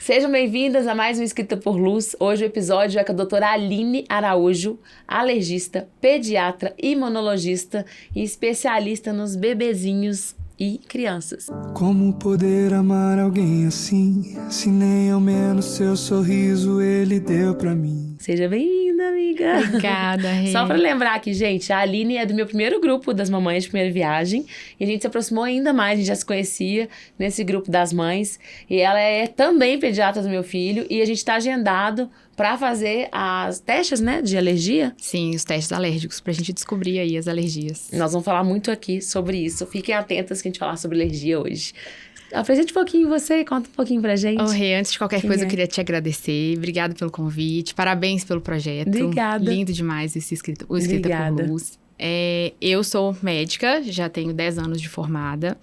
Sejam bem-vindas a mais um Escrita por Luz. Hoje o episódio é com a doutora Aline Araújo, alergista, pediatra, imunologista e especialista nos bebezinhos e crianças. Como poder amar alguém assim, se nem ao menos seu sorriso ele deu pra mim? Seja bem-vinda, amiga. Obrigada, Rê. Só pra lembrar aqui, gente, a Aline é do meu primeiro grupo das mamães de primeira viagem. E a gente se aproximou ainda mais, a gente já se conhecia nesse grupo das mães. E ela é também pediatra do meu filho. E a gente tá agendado pra fazer as testes, né, de alergia. Sim, os testes alérgicos, pra gente descobrir aí as alergias. Nós vamos falar muito aqui sobre isso. Fiquem atentas que a gente falar sobre alergia hoje. Apresente um pouquinho você, conta um pouquinho pra gente. Rê, antes de qualquer coisa, eu queria te agradecer. Obrigada pelo convite, parabéns pelo projeto. Obrigada. Lindo demais o Escrita por Luz. Eu sou médica, já tenho 10 anos de formada.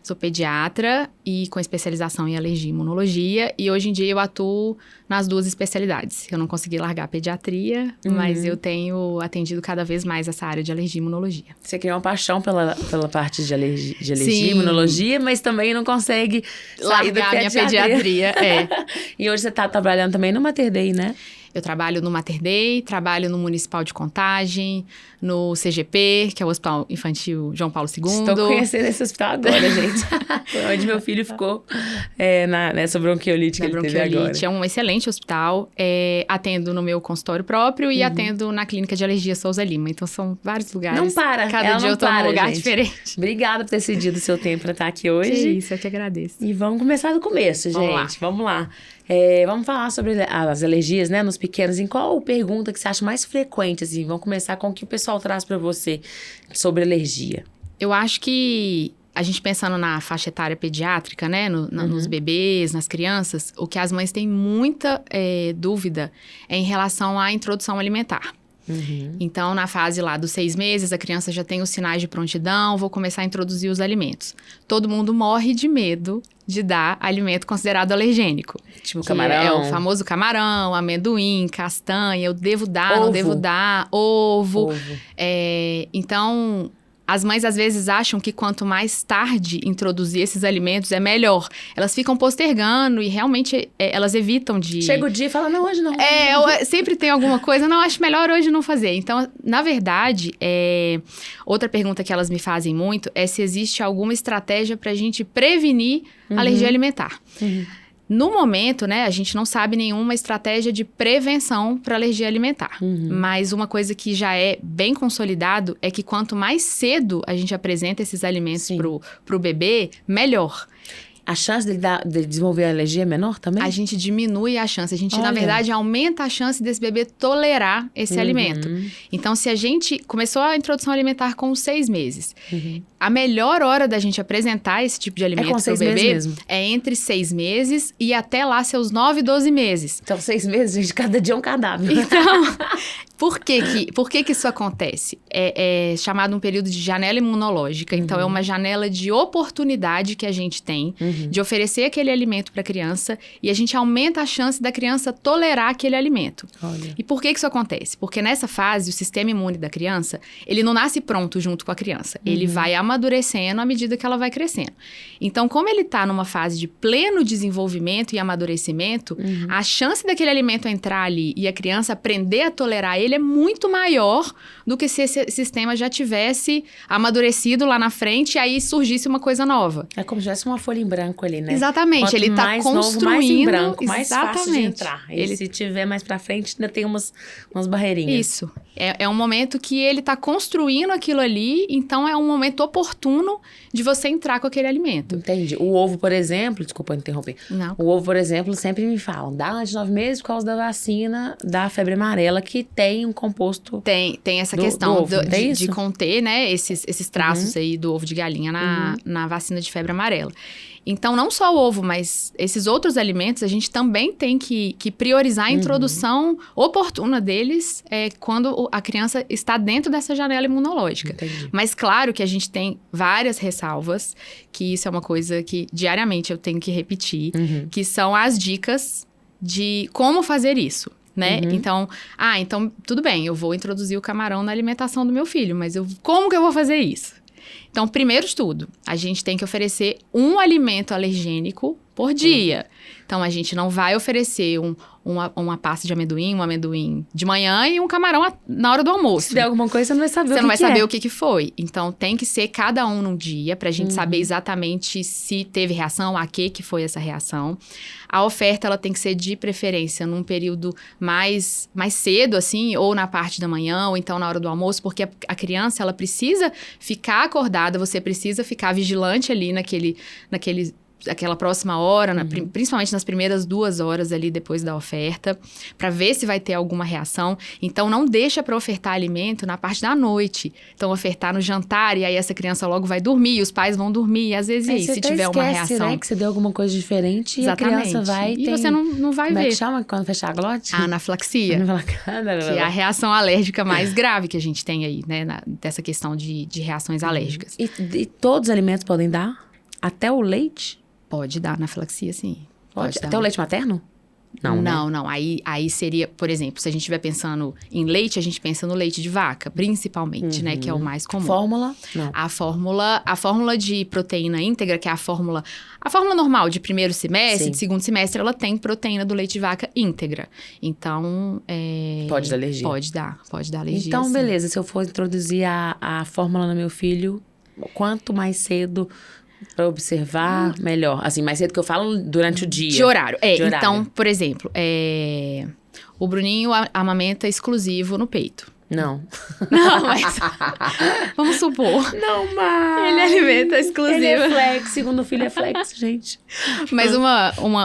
Sou pediatra e com especialização em alergia e imunologia. E hoje em dia eu atuo nas duas especialidades. Eu não consegui largar a pediatria, mas eu tenho atendido cada vez mais essa área de alergia e imunologia. Você criou uma paixão pela parte de alergia e Sim. imunologia, mas também não consegue sair da Largar a minha pediatria, E hoje você tá trabalhando também no Mater Dei, né? Eu trabalho no Mater Dei, trabalho no Municipal de Contagem, no CGP, que é o Hospital Infantil João Paulo II. Estou conhecendo esse hospital agora, gente. Foi onde meu filho ficou nessa bronquiolite que ele teve agora. É um excelente hospital. Atendo no meu consultório próprio e atendo na Clínica de Alergia Souza Lima. Então, são vários lugares. Não para. Cada dia eu tô num lugar diferente. Obrigada por ter cedido o seu tempo para estar aqui hoje. Que isso, eu te agradeço. E vamos começar do começo, gente. Vamos lá. Vamos falar sobre as alergias, né, nos pequenos. Em qual pergunta que você acha mais frequente, assim? Vamos começar com o que o pessoal traz para você sobre alergia. Eu acho que a gente pensando na faixa etária pediátrica, né, nos bebês, nas crianças, o que as mães têm muita dúvida é em relação à introdução alimentar. Então, na fase lá dos 6 meses, a criança já tem os sinais de prontidão, vou começar a introduzir os alimentos. Todo mundo morre de medo de dar alimento considerado alergênico. Tipo camarão. É o famoso camarão, amendoim, castanha, eu devo dar, não devo dar, ovo. Então, as mães às vezes acham que quanto mais tarde introduzir esses alimentos é melhor. Elas ficam postergando e realmente elas evitam de... Chega o dia e fala, não, hoje não. Sempre tem alguma coisa, não, acho melhor hoje não fazer. Então, na verdade, outra pergunta que elas me fazem muito é se existe alguma estratégia pra gente prevenir alergia alimentar. No momento, né, a gente não sabe nenhuma estratégia de prevenção para alergia alimentar. Mas uma coisa que já é bem consolidado é que quanto mais cedo a gente apresenta esses alimentos pro bebê, melhor. A chance de desenvolver a alergia é menor também? A gente diminui a chance. A gente, na verdade, aumenta a chance desse bebê tolerar esse alimento. Então, se a gente começou a introdução alimentar com 6 meses, a melhor hora da gente apresentar esse tipo de alimento pro bebê é entre 6 meses e até lá seus 9, 12 meses. Então, 6 meses, gente, cada dia é um cadáver. Então, por que isso acontece? É chamado um período de janela imunológica. Então, é uma janela de oportunidade que a gente tem de oferecer aquele alimento para a criança e a gente aumenta a chance da criança tolerar aquele alimento. Olha. E por que isso acontece? Porque nessa fase, o sistema imune da criança, ele não nasce pronto junto com a criança. Ele vai amadurecendo à medida que ela vai crescendo. Então, como ele está numa fase de pleno desenvolvimento e amadurecimento, a chance daquele alimento entrar ali e a criança aprender a tolerar ele é muito maior do que se esse sistema já tivesse amadurecido lá na frente e aí surgisse uma coisa nova. É como se tivesse uma folha em branco ali, né? Exatamente, Quanto ele tá mais construindo... novo, mais em branco, mais exatamente. fácil de entrar. E se tiver mais pra frente, ainda tem umas barreirinhas. Isso. É um momento que ele tá construindo aquilo ali, então é um momento oportuno de você entrar com aquele alimento. Entendi. O ovo, por exemplo, desculpa interromper. Não. O ovo, por exemplo, sempre me falam, dá antes de 9 meses por causa da vacina da febre amarela, que tem um composto... Tem essa questão ovo, de conter, né, esses traços aí do ovo de galinha na vacina de febre amarela. Então, não só o ovo, mas esses outros alimentos, a gente também tem que priorizar a introdução oportuna deles quando a criança está dentro dessa janela imunológica. Entendi. Mas, claro que a gente tem várias ressalvas, que isso é uma coisa que diariamente eu tenho que repetir, que são as dicas de como fazer isso. Né? Então, tudo bem, eu vou introduzir o camarão na alimentação do meu filho, mas como que eu vou fazer isso? Então, primeiro de tudo, a gente tem que oferecer um alimento alergênico por dia. Então, a gente não vai oferecer uma pasta de amendoim, um amendoim de manhã e um camarão na hora do almoço. Se der alguma coisa, você não vai saber Você não vai saber o que foi. Então, tem que ser cada um num dia, pra gente saber exatamente se teve reação, a que foi essa reação. A oferta, ela tem que ser de preferência num período mais cedo, assim, ou na parte da manhã, ou então na hora do almoço, porque a criança, ela precisa ficar acordada, você precisa ficar vigilante ali naquela próxima hora, principalmente nas primeiras 2 horas ali depois da oferta, para ver se vai ter alguma reação. Então, não deixa para ofertar alimento na parte da noite. Então, ofertar no jantar, e aí essa criança logo vai dormir, os pais vão dormir, e às vezes, Aí se tiver uma reação... Né, que você deu alguma coisa diferente, Exatamente. E a criança vai... E você não vai Como ver. é que chama quando fechar a glote? Anafilaxia. Que é a reação alérgica mais grave que a gente tem aí, né? Dessa questão de reações alérgicas. E todos os alimentos podem dar? Até o leite? Pode dar anafilaxia, sim. Pode dar. Até o leite materno? Não, né? Não. Aí seria, por exemplo, se a gente estiver pensando em leite, a gente pensa no leite de vaca, principalmente, né? Que é o mais comum. Fórmula? Não. A fórmula de proteína íntegra, que é a fórmula normal de primeiro semestre, Sim. de segundo semestre, ela tem proteína do leite de vaca íntegra. Então, Pode dar alergia? Pode dar alergia, Então, sim. beleza. Se eu for introduzir a fórmula no meu filho, quanto mais cedo... Pra observar, melhor. Assim, mais cedo que eu falo durante o dia. De horário. De horário. Então, por exemplo, o Bruninho amamenta exclusivo no peito. Não. Não, mas... Vamos supor. Não, mas... Ele alimenta exclusivo. Ele é flex. Segundo filho é flex, gente. Mas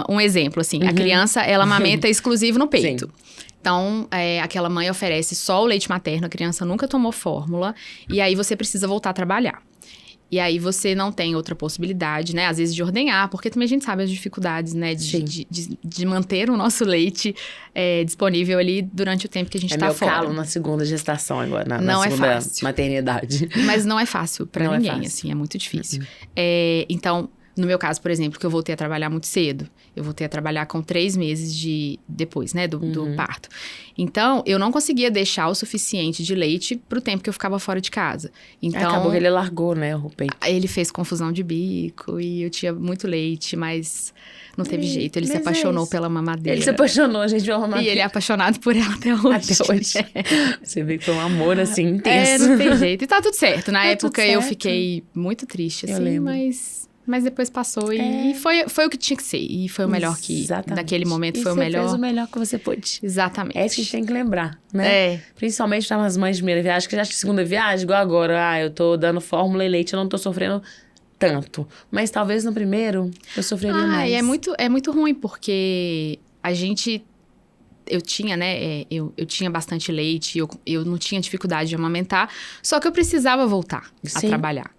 um exemplo, assim. A criança, ela amamenta exclusivo no peito. Sim. Então, aquela mãe oferece só o leite materno, a criança nunca tomou fórmula. E aí, você precisa voltar a trabalhar. E aí, você não tem outra possibilidade, né? Às vezes, de ordenhar, porque também a gente sabe as dificuldades, né? De manter o nosso leite disponível ali durante o tempo que a gente tá fora. É meu calo na segunda gestação agora, na Não segunda é fácil. maternidade. Mas não é fácil pra Não é ninguém, fácil. assim, é muito difícil. Então, no meu caso, por exemplo, que eu voltei a trabalhar muito cedo. Eu voltei a trabalhar com 3 meses depois, né, do parto. Então, eu não conseguia deixar o suficiente de leite pro tempo que eu ficava fora de casa. Então, Acabou que ele largou, né, o peito. ele fez confusão de bico e eu tinha muito leite, mas não teve jeito. Ele se mas é apaixonou isso. pela mamadeira. Ele se apaixonou, gente, pela mamadeira. E ele é apaixonado por ela até hoje. Até hoje. Você vê que foi um amor, assim, intenso. Não tem jeito. E tá tudo certo. Na Tá tudo época, eu certo. fiquei muito triste, Eu assim, lembro. mas depois passou e foi o que tinha que ser. E foi o melhor que, Exatamente. naquele momento, E foi o você melhor. fez o melhor que você pôde. Exatamente. É isso que a gente tem que lembrar, né? Principalmente para as mães de primeira viagem, que já acho que segunda viagem, igual agora, eu tô dando fórmula e leite, eu não tô sofrendo tanto. Mas talvez no primeiro eu sofreria mais. E é muito ruim, porque a gente... Eu tinha, né, eu tinha bastante leite, eu não tinha dificuldade de amamentar, só que eu precisava voltar a Sim. trabalhar.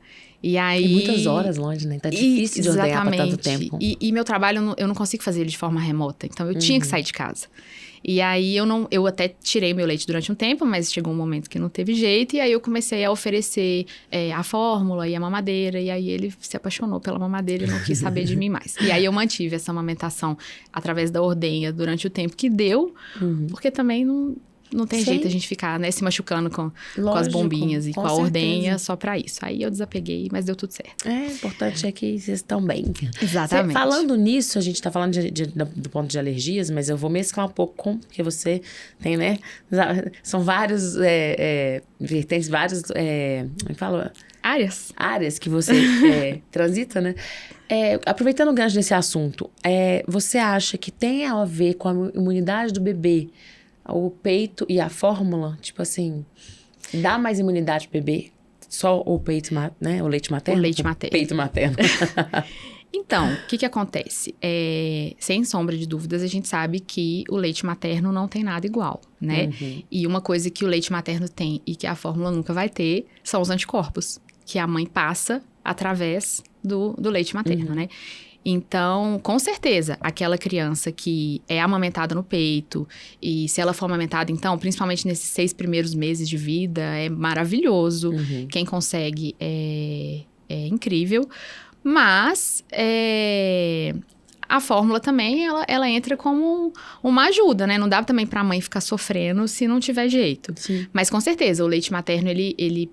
E aí... E muitas horas longe, né? Tá difícil de ordenhar pra tanto tempo. E meu trabalho, eu não consigo fazer ele de forma remota. Então, eu tinha que sair de casa. E aí, eu até tirei meu leite durante um tempo, mas chegou um momento que não teve jeito. E aí, eu comecei a oferecer a fórmula e a mamadeira. E aí, ele se apaixonou pela mamadeira e não quis saber de mim mais. E aí, eu mantive essa amamentação através da ordenha durante o tempo que deu. Porque também não tem Sim. jeito a gente ficar, né, se machucando com as Lógico, bombinhas e com a certeza. ordenha só pra isso. Aí, eu desapeguei, mas deu tudo certo. O importante é que vocês estão bem. Exatamente. Falando nisso, a gente tá falando do ponto de alergias, mas eu vou mesclar um pouco porque você tem, né? São vários vertentes, vários. Como é que fala? Áreas que você transita, né? Aproveitando o gancho desse assunto, você acha que tem a ver com a imunidade do bebê, o peito e a fórmula? Tipo assim, dá mais imunidade pro bebê? Só o peito, né? O leite materno? O leite materno. Peito materno. Então, o que acontece? Sem sombra de dúvidas, a gente sabe que o leite materno não tem nada igual, né? E uma coisa que o leite materno tem e que a fórmula nunca vai ter são os anticorpos, que a mãe passa através do leite materno, né? Então, com certeza, aquela criança que é amamentada no peito, e se ela for amamentada, então, principalmente nesses 6 primeiros meses de vida, é maravilhoso. Quem consegue é incrível. Mas a fórmula também, ela entra como uma ajuda, né? Não dá também pra mãe ficar sofrendo se não tiver jeito. Sim. Mas com certeza, o leite materno, ele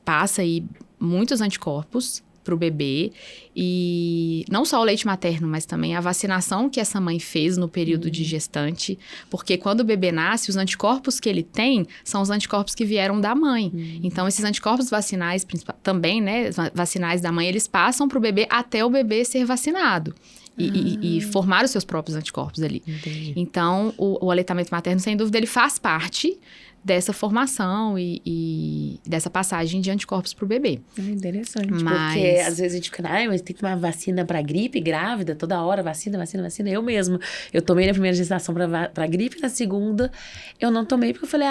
passa aí muitos anticorpos pro bebê, e não só o leite materno, mas também a vacinação que essa mãe fez no período de gestante, porque quando o bebê nasce, os anticorpos que ele tem são os anticorpos que vieram da mãe. Então, esses anticorpos vacinais, também, né, vacinais da mãe, eles passam pro bebê até o bebê ser vacinado. E formar os seus próprios anticorpos ali. Entendi. Então, o aleitamento materno, sem dúvida, ele faz parte dessa formação e dessa passagem de anticorpos pro bebê. Interessante, Mas- porque às vezes a gente fica, mas tem que tomar vacina pra gripe, grávida, toda hora, vacina. Eu mesmo, eu tomei na primeira gestação pra gripe, na segunda eu não tomei, porque eu falei,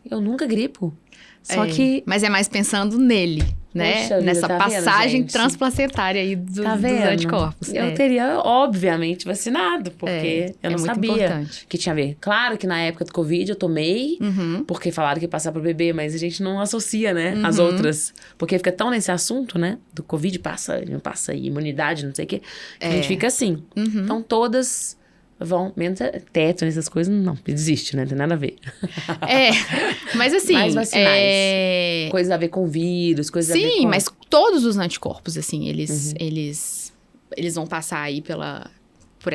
eu nunca gripo. Só que... Mas é mais pensando nele, né? Poxa vida, Nessa tá vendo, passagem gente? transplacentária aí dos Tá vendo? anticorpos. Eu teria, obviamente, vacinado, porque eu é não muito sabia importante. que tinha a ver. Claro que na época do Covid eu tomei, porque falaram que ia passar pro bebê, mas a gente não associa, né, as outras. Porque fica tão nesse assunto, né, do Covid passa, não passa, imunidade, não sei o quê, que a gente fica assim. Então todas vão, menos teto, essas coisas, não, desiste, né, não tem nada a ver. Mas assim... Mais vacinais. Coisas a ver com vírus, coisas a ver Sim, com... mas todos os anticorpos, assim, eles vão passar aí por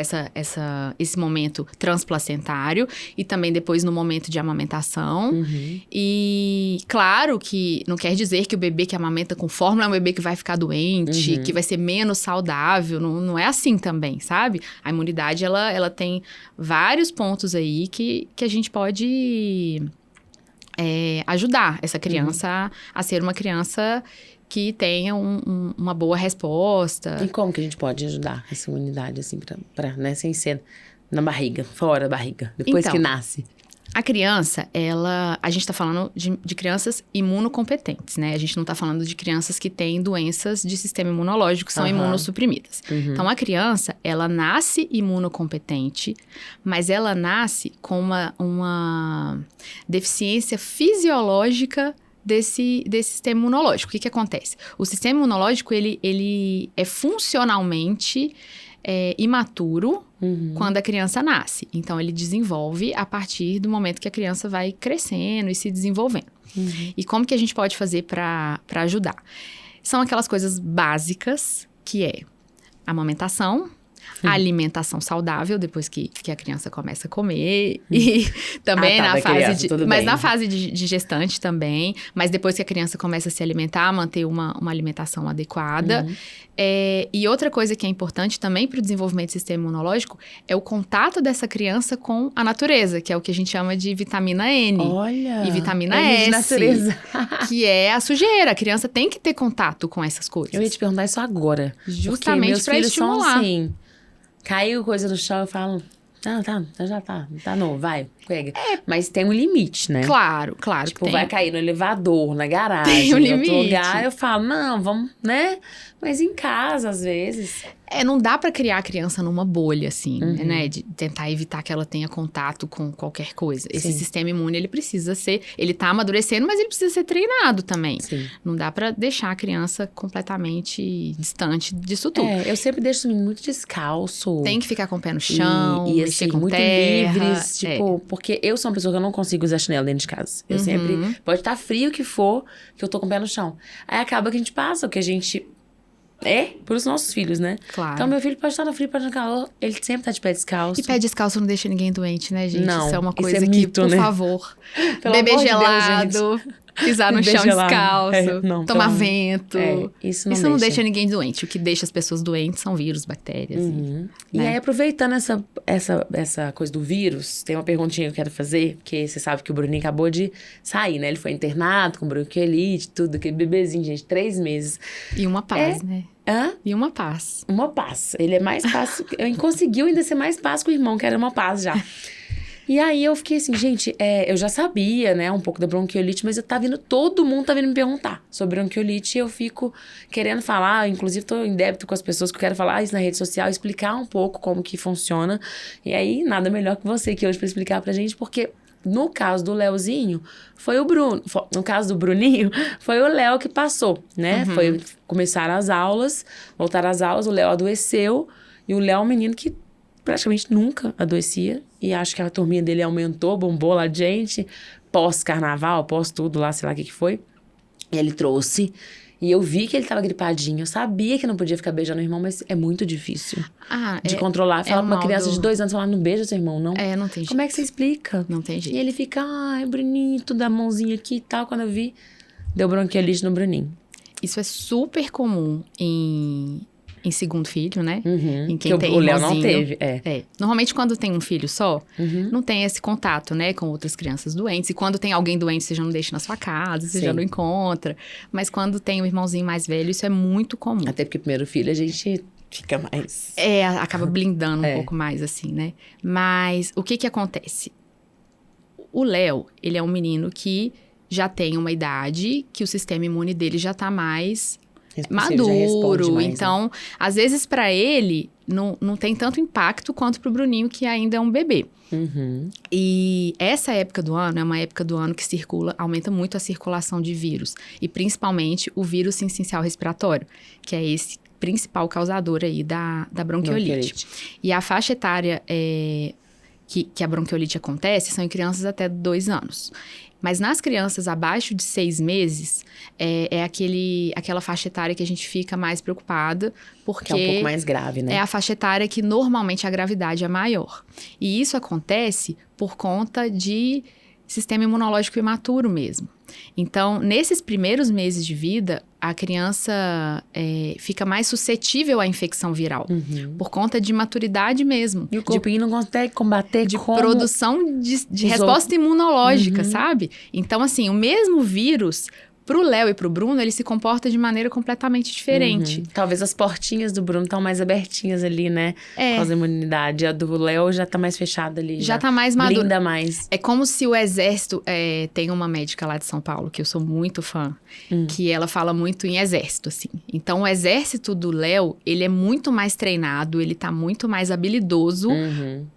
esse momento transplacentário e também depois no momento de amamentação. E claro que não quer dizer que o bebê que amamenta com fórmula é um bebê que vai ficar doente, que vai ser menos saudável, não é assim também, sabe? A imunidade, ela tem vários pontos aí que a gente pode ajudar essa criança a ser uma criança que tenha uma boa resposta. E como que a gente pode ajudar essa imunidade, assim, né, sem ser na barriga, fora da barriga, depois Então, que nasce? A criança, a gente tá falando de crianças imunocompetentes, né? A gente não tá falando de crianças que têm doenças de sistema imunológico, que são imunossuprimidas. Então, a criança, ela nasce imunocompetente, mas ela nasce com uma deficiência fisiológica desse sistema imunológico. O que acontece? O sistema imunológico, ele é funcionalmente imaturo quando a criança nasce. Então, ele desenvolve a partir do momento que a criança vai crescendo e se desenvolvendo. E como que a gente pode fazer para ajudar? São aquelas coisas básicas, que é a amamentação, a alimentação saudável, depois que a criança começa a comer. E também na fase criança, tudo bem. na fase de gestante também. Mas depois que a criança começa a se alimentar, manter uma alimentação adequada. E outra coisa que é importante também para o desenvolvimento do sistema imunológico é o contato dessa criança com a natureza, que é o que a gente chama de vitamina N. Olha! E vitamina N de S, natureza. que é a sujeira. A criança tem que ter contato com essas coisas. Eu ia te perguntar isso agora. Justamente porque meus pra filhos estimular. são assim. Caiu coisa no chão, eu falo... já tá novo, vai, pega. Mas tem um limite, né? Claro Tipo, que tem. vai cair no elevador, na garagem, Tem um em outro limite. lugar. Eu falo, não, vamos, né? Mas em casa, às vezes. Não dá pra criar a criança numa bolha, assim, né? De tentar evitar que ela tenha contato com qualquer coisa. Esse Sim. sistema imune, ele precisa ser... Ele tá amadurecendo, mas ele precisa ser treinado também. Sim. Não dá pra deixar a criança completamente distante disso tudo. Eu sempre deixo os meninos muito descalço. Tem que ficar com o pé no chão, e mexer assim, com muito terra. livres, tipo, porque eu sou uma pessoa que eu não consigo usar chinelo dentro de casa. Eu sempre, pode estar frio que for, que eu tô com o pé no chão. Aí acaba que a gente passa o que a gente pros nossos filhos, né? Claro. Então, meu filho pode estar no frio, pode estar no calor, ele sempre tá de pé descalço. E pé descalço não deixa ninguém doente, né, gente? Não, Isso é uma isso é coisa que, mito, por né? favor, Pelo beber amor de Deus, gelado, pisar no Beber chão gelado. descalço, Não, tomar pelo- vento. isso Isso não não deixa. deixa ninguém doente. O que deixa as pessoas doentes são vírus, bactérias. E né? aí, aproveitando essa coisa do vírus, tem uma perguntinha que eu quero fazer, porque você sabe que o Bruninho acabou de sair, né? Ele foi internado com bronquiolite, tudo, aquele bebezinho, gente, 3 meses. E uma paz, né? Hã? E uma paz. Uma paz. Ele é mais paz. Eu conseguiu ainda ser mais paz que o irmão, que era uma paz já. E aí eu fiquei assim, gente, eu já sabia, né, um pouco da bronquiolite, mas todo mundo tá vindo me perguntar sobre bronquiolite e eu fico querendo falar, inclusive tô em débito com as pessoas que eu quero falar isso na rede social, explicar um pouco como que funciona. E aí, nada melhor que você aqui hoje pra explicar pra gente, porque no caso do Leozinho, foi o Bruno. No caso do Bruninho, foi o Léo que passou, né? Começaram as aulas, voltaram às aulas, o Léo adoeceu. E o Léo é um menino que praticamente nunca adoecia. E acho que a turminha dele aumentou, bombou lá de gente. Pós-carnaval, pós tudo lá, sei lá o que foi. E ele trouxe. E eu vi que ele tava gripadinho. Eu sabia que não podia ficar beijando o irmão, mas é muito difícil de controlar. Falar pra uma criança de 2 anos, falar, não beija seu irmão, não. Não tem jeito. Como é que você explica? Não tem jeito. E ele fica, ai, Bruninho, tu dá a mãozinha aqui e tal. Quando eu vi, deu bronquiolite no Bruninho. Isso é super comum em segundo filho, né? Em quem que tem o Léo não irmãozinho. teve, Normalmente, quando tem um filho só, não tem esse contato, né? Com outras crianças doentes. E quando tem alguém doente, você já não deixa na sua casa, você já não encontra. Mas quando tem um irmãozinho mais velho, isso é muito comum. Até porque primeiro filho, a gente fica mais... Acaba blindando um pouco mais, assim, né? Mas o que acontece? O Léo, ele é um menino que já tem uma idade que o sistema imune dele já tá mais maduro. Mais, então, às vezes, pra ele, não tem tanto impacto quanto pro Bruninho, que ainda é um bebê. E essa época do ano é uma época do ano que aumenta muito a circulação de vírus. E principalmente o vírus sincicial respiratório, que é esse principal causador aí da bronquiolite. E a faixa etária que a bronquiolite acontece são em crianças até 2 anos. Mas nas crianças abaixo de 6 meses, aquela faixa etária que a gente fica mais preocupada, porque... Que é um pouco mais grave, né? É a faixa etária que normalmente a gravidade é maior. E isso acontece por conta de sistema imunológico imaturo mesmo. Então, nesses primeiros meses de vida, a criança fica mais suscetível à infecção viral. Por conta de maturidade mesmo. E o corpinho não consegue combater de produção de resposta imunológica, sabe? Então, assim, o mesmo vírus... Pro Léo e pro Bruno, ele se comporta de maneira completamente diferente. Talvez as portinhas do Bruno estão mais abertinhas ali, né? Com a imunidade. A do Léo já tá mais fechada ali. Já tá mais madura. Blinda mais. É como se o exército... tem uma médica lá de São Paulo, que eu sou muito fã, que ela fala muito em exército, assim. Então, o exército do Léo, ele é muito mais treinado, ele tá muito mais habilidoso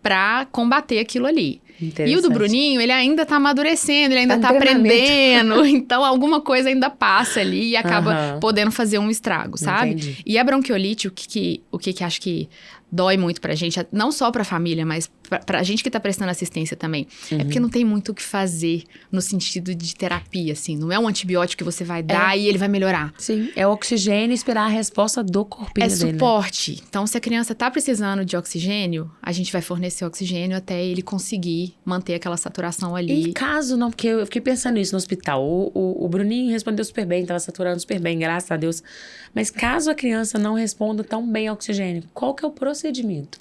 pra combater aquilo ali. E o do Bruninho, ele ainda tá amadurecendo, ele ainda tá aprendendo. Então, alguma coisa ainda passa ali e acaba podendo fazer um estrago, sabe? Entendi. E a bronquiolite, o que acho que dói muito pra gente, não só pra família, mas pra gente que tá prestando assistência também. É porque não tem muito o que fazer no sentido de terapia, assim. Não é um antibiótico que você vai dar e ele vai melhorar. Sim, é o oxigênio e esperar a resposta do corpinho dele. É suporte. Então, se a criança tá precisando de oxigênio, a gente vai fornecer oxigênio até ele conseguir manter aquela saturação ali. E caso não, porque eu fiquei pensando nisso no hospital. O Bruninho respondeu super bem, tava saturando super bem, graças a Deus. Mas caso a criança não responda tão bem ao oxigênio, qual que é o procedimento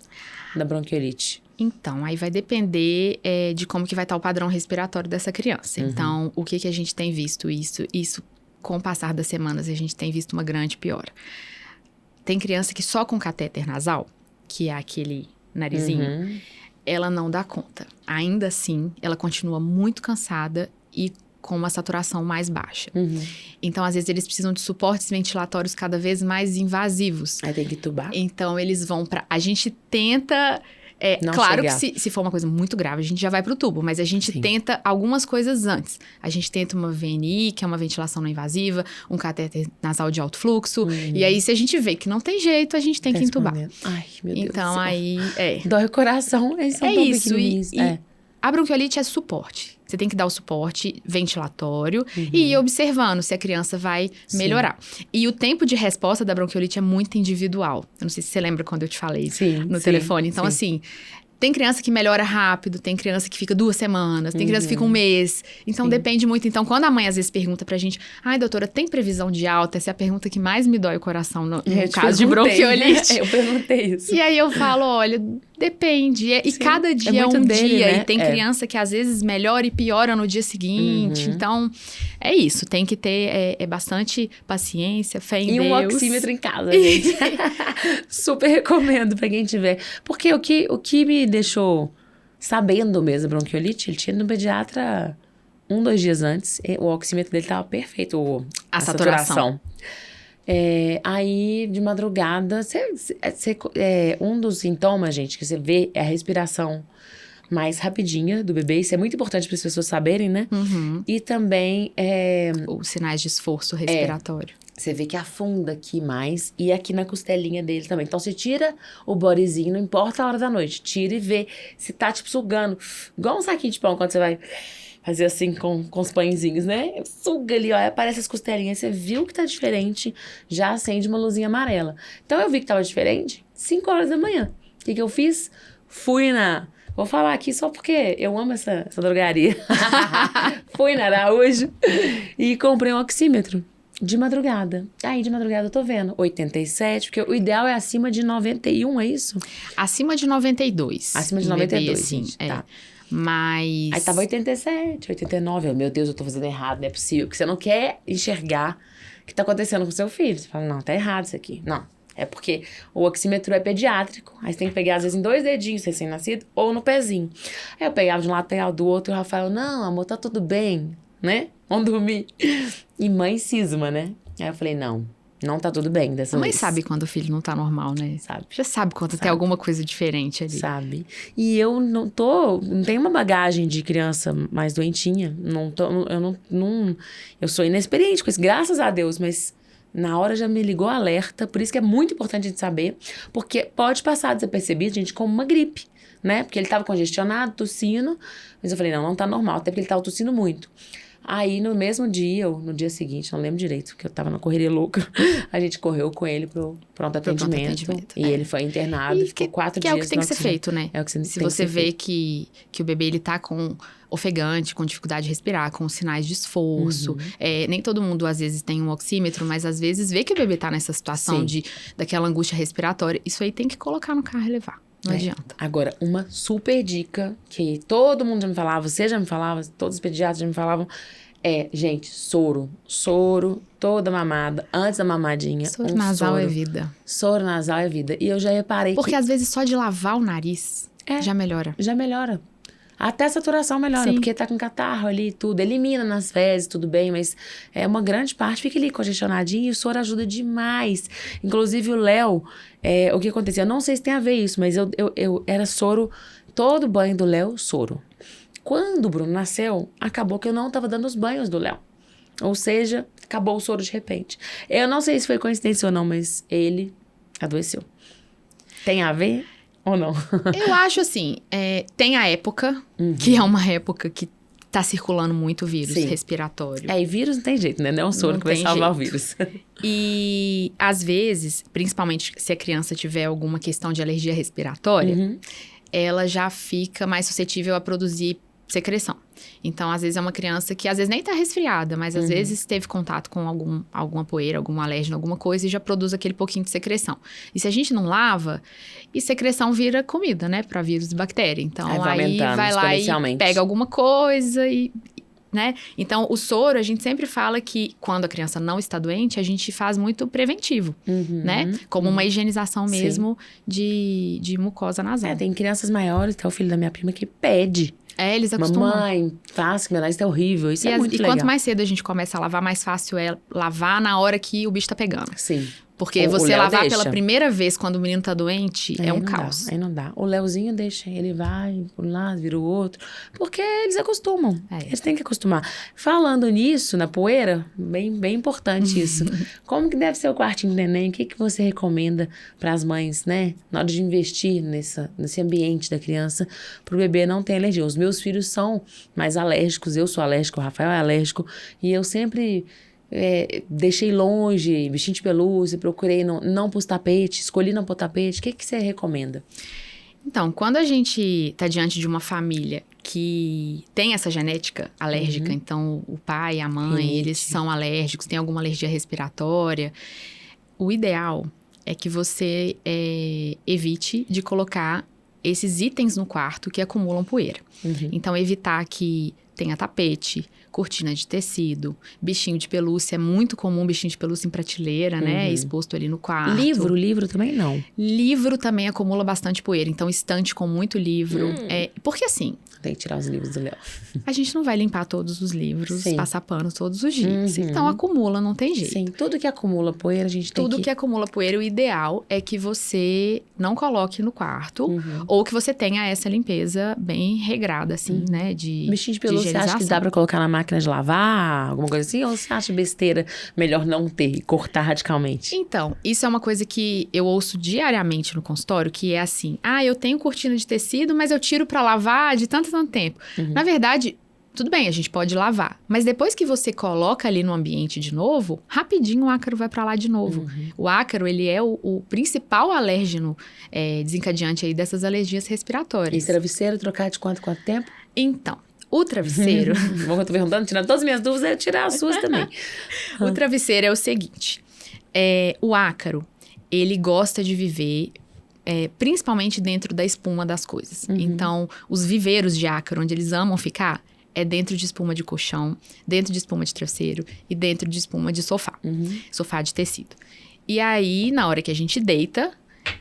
da bronquiolite? Então, aí vai depender de como que vai estar o padrão respiratório dessa criança. Então, o que a gente tem visto isso com o passar das semanas, a gente tem visto uma grande piora. Tem criança que só com catéter nasal, que é aquele narizinho, ela não dá conta. Ainda assim, ela continua muito cansada e com uma saturação mais baixa. Então, às vezes, eles precisam de suportes ventilatórios cada vez mais invasivos. Aí tem que tubar. Então, eles vão pra... A gente tenta... claro chegar. Que se for uma coisa muito grave, a gente já vai pro tubo. Mas a gente tenta algumas coisas antes. A gente tenta uma VNI, que é uma ventilação não invasiva, um catéter nasal de alto fluxo. E aí, se a gente vê que não tem jeito, a gente tem que entubar. Ai, meu Deus então, do céu. Aí... Dói o coração, eles são tão pequenininhos. A bronquiolite é suporte. Você tem que dar o suporte ventilatório e ir observando se a criança vai melhorar. E o tempo de resposta da bronquiolite é muito individual. Eu não sei se você lembra quando eu te falei no telefone. Então, assim... Tem criança que melhora rápido, tem criança que fica 2 semanas, tem criança que fica 1 mês. Então, depende muito. Então, quando a mãe às vezes pergunta pra gente, ai, doutora, tem previsão de alta? Essa é a pergunta que mais me dói o coração no caso de bronquiolite. Eu perguntei isso. E aí eu falo, olha, depende. E cada dia é um dele, dia. né? E tem criança que às vezes melhora e piora no dia seguinte. Então, é isso. Tem que ter bastante paciência, fé em Deus. E um oxímetro em casa, gente. Super recomendo pra quem tiver. Porque o que me deixou sabendo mesmo a bronquiolite, ele tinha ido no pediatra 1-2 dias antes. O oxímetro dele tava perfeito, a saturação. Aí, de madrugada, um dos sintomas, gente, que você vê é a respiração mais rapidinha do bebê. Isso é muito importante para as pessoas saberem, né? E também... Os sinais de esforço respiratório. Você vê que afunda aqui mais e aqui na costelinha dele também. Então, você tira o bodyzinho, não importa a hora da noite. Tira e vê se tá, tipo, sugando. Igual um saquinho de pão, quando você vai fazer assim com os pãezinhos, né? Suga ali, ó, aparece as costelinhas, você viu que tá diferente, já acende uma luzinha amarela. Então eu vi que tava diferente, 5 horas da manhã. O que eu fiz? Fui na... Vou falar aqui só porque eu amo essa drogaria. Fui na Araújo e comprei um oxímetro de madrugada. Aí de madrugada eu tô vendo 87, porque o ideal é acima de 91, é isso? Acima de 92. Acima de em 92, bebê, assim, gente, é. tá. Mas... Aí tava 87, 89. Meu Deus, eu tô fazendo errado, não é possível. Porque você não quer enxergar o que tá acontecendo com seu filho. Você fala, não, tá errado isso aqui. Não, é porque o oxímetro é pediátrico. Aí você tem que pegar, às vezes, em 2 dedinhos recém-nascido ou no pezinho. Aí eu pegava de um lado, pegava do outro. E o Rafael, não, amor, tá tudo bem, né? Vamos dormir. E mãe cisma, né? Aí eu falei, não tá tudo bem dessa A mãe vez. sabe quando o filho não tá normal, né? Sabe. Já sabe quando Sabe. tem alguma coisa diferente ali. Sabe? E eu não tenho uma bagagem de criança mais doentinha. Eu sou inexperiente com isso, graças a Deus, mas na hora já me ligou alerta, por isso que é muito importante a gente saber, porque pode passar desapercebido, gente, como uma gripe, né? Porque ele tava congestionado, tossindo, mas eu falei, não tá normal, até porque ele tava tossindo muito. Aí, no mesmo dia, ou no dia seguinte, não lembro direito, porque eu tava na correria louca, a gente correu com ele pro pronto atendimento. E ele foi internado, ficou 4 dias. Que é o que tem que ser feito, né? É o que tem Se que você ser vê feito. que o bebê ele tá com ofegante, com dificuldade de respirar, com sinais de esforço. Nem todo mundo, às vezes, tem um oxímetro, mas às vezes vê que o bebê tá nessa situação daquela angústia respiratória. Isso aí tem que colocar no carro e levar. Não adianta. Agora, uma super dica que todo mundo já me falava, você já me falava, todos os pediatras já me falavam, gente, soro, toda mamada, antes da mamadinha. Soro nasal é vida. Soro nasal é vida. E eu já reparei Porque que... às vezes só de lavar o nariz já melhora. Já melhora. Até a saturação melhora, Sim. porque tá com catarro ali e tudo. Elimina nas fezes, tudo bem, mas uma grande parte fica ali congestionadinho e o soro ajuda demais. Inclusive o Léo, o que acontecia? Eu não sei se tem a ver isso, mas eu era soro, todo banho do Léo, soro. Quando o Bruno nasceu, acabou que eu não tava dando os banhos do Léo. Ou seja, acabou o soro de repente. Eu não sei se foi coincidência ou não, mas ele adoeceu. Tem a ver ou não? Eu acho assim, tem a época, que é uma época que tá circulando muito vírus respiratório. E vírus não tem jeito, né? Não é um soro Não que vai tem salvar jeito. o vírus. E, às vezes, principalmente se a criança tiver alguma questão de alergia respiratória, ela já fica mais suscetível a produzir secreção. Então, às vezes, é uma criança que, às vezes, nem tá resfriada, mas, às vezes, teve contato com alguma poeira, algum alérgeno, alguma coisa, e já produz aquele pouquinho de secreção. E se a gente não lava, e secreção vira comida, né? Pra vírus e bactéria. Então, aí vai lá e pega alguma coisa e... né? Então, o soro, a gente sempre fala que quando a criança não está doente, a gente faz muito preventivo, né? Como uma higienização mesmo de mucosa nasal. Tem crianças maiores, até o filho da minha prima, que pede. Eles acostumam. Mamãe, faz que meu nariz tá horrível. Isso é muito legal. E quanto mais cedo a gente começa a lavar, mais fácil é lavar na hora que o bicho tá pegando. Sim. Porque você lavar pela primeira vez quando o menino tá doente é um caos. Aí não dá. O Leozinho deixa, ele vai por um lado, vira o outro. Porque eles acostumam. Eles têm que acostumar. Falando nisso, na poeira, bem importante isso. Como que deve ser o quartinho do neném? O que você recomenda para as mães, né? Na hora de investir nesse ambiente da criança, pro bebê não ter alergia. Os meus filhos são mais alérgicos. Eu sou alérgico, o Rafael é alérgico. E eu sempre... deixei longe, bichinho de pelúcia, procurei não pôr tapete, escolhi não pôr tapete. O que você recomenda? Então, quando a gente tá diante de uma família que tem essa genética alérgica, então o pai e a mãe, eles são alérgicos, tem alguma alergia respiratória, o ideal é que você evite de colocar esses itens no quarto que acumulam poeira. Então, evitar que tenha tapete, cortina de tecido, bichinho de pelúcia. É muito comum bichinho de pelúcia em prateleira, né? Exposto ali no quarto. Livro também não. Livro também acumula bastante poeira. Então, estante com muito livro. Porque assim... Tem que tirar os livros do Léo. A gente não vai limpar todos os livros, passar pano todos os dias. Então, acumula, não tem jeito. Sim, tudo que acumula poeira, a gente tem Tudo que acumula poeira, o ideal é que você não coloque no quarto. Ou que você tenha essa limpeza bem regrada, assim, né? Bichinho de pelúcia, você acha que dá pra colocar na máquina de lavar? Alguma coisa assim? Ou você acha besteira melhor não ter e cortar radicalmente? Então, isso é uma coisa que eu ouço diariamente no consultório, que é assim... eu tenho cortina de tecido, mas eu tiro pra lavar de tanto tempo. Na verdade... tudo bem, a gente pode lavar. Mas depois que você coloca ali no ambiente de novo, rapidinho o ácaro vai para lá de novo. O ácaro, ele é o principal alérgeno desencadeante aí dessas alergias respiratórias. E travesseiro trocar de quanto tempo? Então, o travesseiro... Bom, eu tô perguntando, tirando todas as minhas dúvidas, eu ia tirar as suas também. O travesseiro é o seguinte, o ácaro, ele gosta de viver... principalmente dentro da espuma das coisas. Então, os viveiros de ácaro, onde eles amam ficar, é dentro de espuma de colchão, dentro de espuma de travesseiro e dentro de espuma de sofá. Sofá de tecido. E aí, na hora que a gente deita,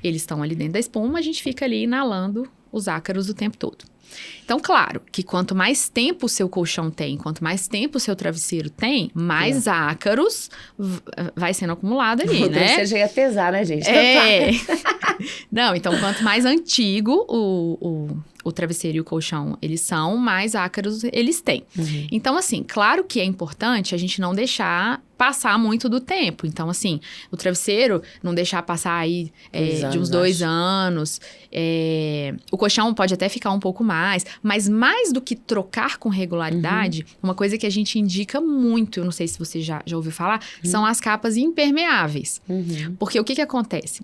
eles estão ali dentro da espuma, a gente fica ali inalando os ácaros o tempo todo. Então, claro, que quanto mais tempo o seu colchão tem, quanto mais tempo o seu travesseiro tem, mais ácaros vai sendo acumulado ali, né? O travesseiro chega a pesar, né, gente? Não, então, quanto mais antigo o travesseiro e o colchão eles são, mais ácaros eles têm. Então, assim, claro que é importante a gente não deixar passar muito do tempo. Então, assim, o travesseiro não deixar passar aí de uns 2 anos. O colchão pode até ficar um pouco mais. Mas mais do que trocar com regularidade, uma coisa que a gente indica muito, eu não sei se você já ouviu falar, são as capas impermeáveis. Porque o que acontece?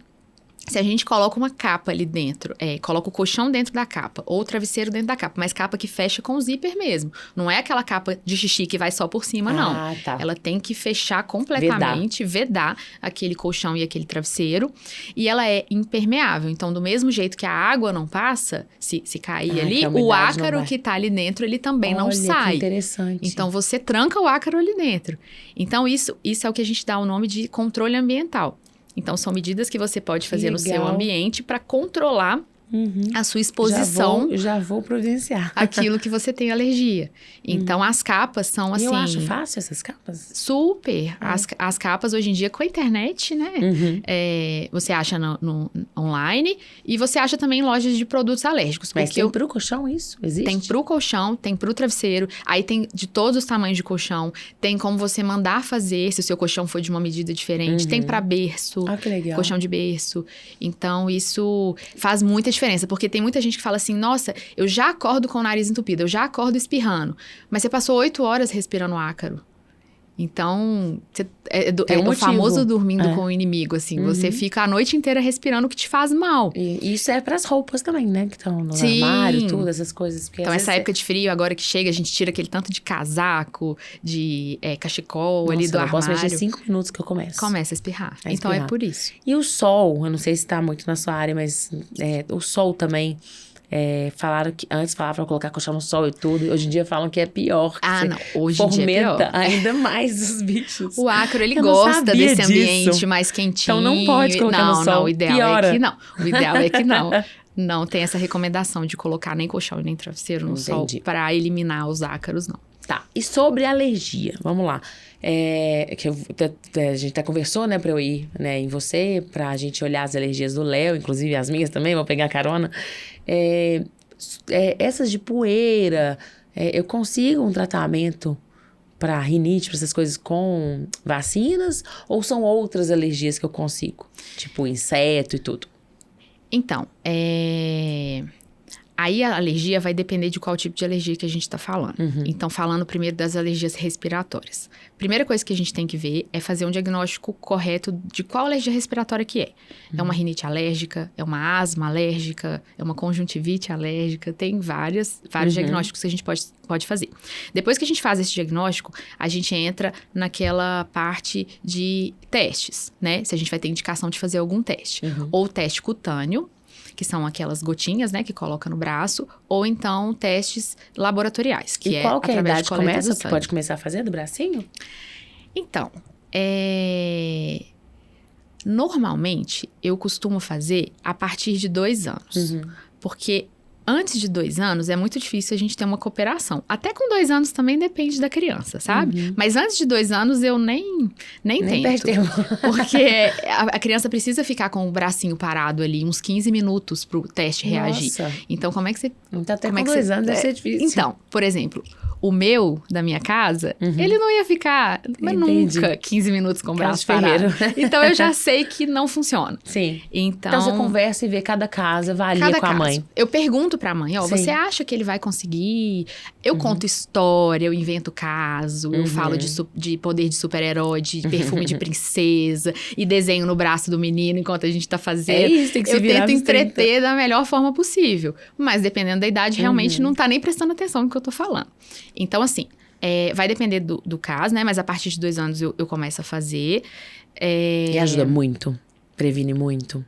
Se a gente coloca uma capa ali dentro, coloca o colchão dentro da capa, ou o travesseiro dentro da capa, mas capa que fecha com zíper mesmo. Não é aquela capa de xixi que vai só por cima, não. Tá. Ela tem que fechar completamente, vedar aquele colchão e aquele travesseiro. E ela é impermeável. Então, do mesmo jeito que a água não passa, se cair ali, o ácaro que tá ali dentro, ele também não sai. Que interessante. Então, você tranca o ácaro ali dentro. Então, isso é o que a gente dá o nome de controle ambiental. Então, são medidas que você pode fazer no seu ambiente para controlar a sua exposição. Já vou providenciar. Aquilo que você tem alergia. Então, as capas são assim... E eu acho fácil essas capas. Super. As capas, hoje em dia, com a internet, né? Você acha no online e você acha também em lojas de produtos alérgicos. Mas tem pro colchão isso? Existe? Tem pro colchão, tem pro travesseiro. Aí tem de todos os tamanhos de colchão. Tem como você mandar fazer, se o seu colchão for de uma medida diferente. Tem pra berço. Que legal. Colchão de berço. Então, isso faz muita diferença. Porque tem muita gente que fala assim, nossa, eu já acordo com o nariz entupido, eu já acordo espirrando. Mas você passou 8 horas respirando ácaro. Então, é o famoso dormindo com o inimigo, assim. Você fica a noite inteira respirando o que te faz mal. E isso é pras roupas também, né? Que estão no armário, tudo, essas coisas. Então, essa época de frio, agora que chega, a gente tira aquele tanto de casaco, de cachecol ali do armário. Eu posso mexer 5 minutos que eu começo. Começa a espirrar. Então, é por isso. E o sol, eu não sei se tá muito na sua área, mas o sol também... falaram que antes falavam pra colocar colchão no sol e tudo. Hoje em dia falam que é pior. Que não. Hoje em dia é pior. Fomenta ainda mais os bichos. O ácaro, ele gosta desse ambiente mais quentinho. Então não pode colocar no sol. Não, o ideal Piora. é que não. O ideal é que não. Não tem essa recomendação de colocar nem colchão e nem travesseiro no sol pra eliminar os ácaros, não. Tá. E sobre alergia? Vamos lá. A gente até conversou, né, pra eu ir, né, em você, pra gente olhar as alergias do Léo, inclusive as minhas também, vou pegar carona. Essas de poeira, eu consigo um tratamento para rinite, para essas coisas com vacinas? Ou são outras alergias que eu consigo? Tipo inseto e tudo? Então, aí a alergia vai depender de qual tipo de alergia que a gente está falando. Então, falando primeiro das alergias respiratórias. Primeira coisa que a gente tem que ver é fazer um diagnóstico correto de qual alergia respiratória que é. É uma rinite alérgica, é uma asma alérgica, é uma conjuntivite alérgica. Tem vários diagnósticos que a gente pode fazer. Depois que a gente faz esse diagnóstico, a gente entra naquela parte de testes, né? Se a gente vai ter indicação de fazer algum teste. Ou teste cutâneo, que são aquelas gotinhas, né, que coloca no braço, ou então testes laboratoriais, que qual que é a idade de coleta começa, do sangue. que pode começar a fazer do bracinho? Então, normalmente, eu costumo fazer a partir de 2 anos, porque antes de 2 anos é muito difícil a gente ter uma cooperação. Até com 2 anos também depende da criança, sabe? Mas antes de 2 anos eu nem tento. Porque a criança precisa ficar com o bracinho parado ali uns 15 minutos pro teste reagir. Então, como é que você... Então, até com 2 anos deve ser difícil. Então, por exemplo, O meu, da minha casa, ele não ia ficar, mas Entendi. nunca, 15 minutos com o braço Caso parado. ferreiro. Então, eu já sei que não funciona. Sim. Então, Então você conversa e vê cada casa, avalia cada com a caso. mãe. Eu pergunto pra mãe, ó, Sim. você acha que ele vai conseguir? Eu conto história, eu invento caso, eu falo de poder de super-herói, de perfume de princesa, e desenho no braço do menino enquanto a gente tá fazendo. É isso, tem que se Eu virar tento nos 30. entreter da melhor forma possível. Mas dependendo da idade, realmente não tá nem prestando atenção no que eu tô falando. Então, assim, vai depender do caso, né? Mas a partir de 2 anos eu começo a fazer. E ajuda muito, previne muito.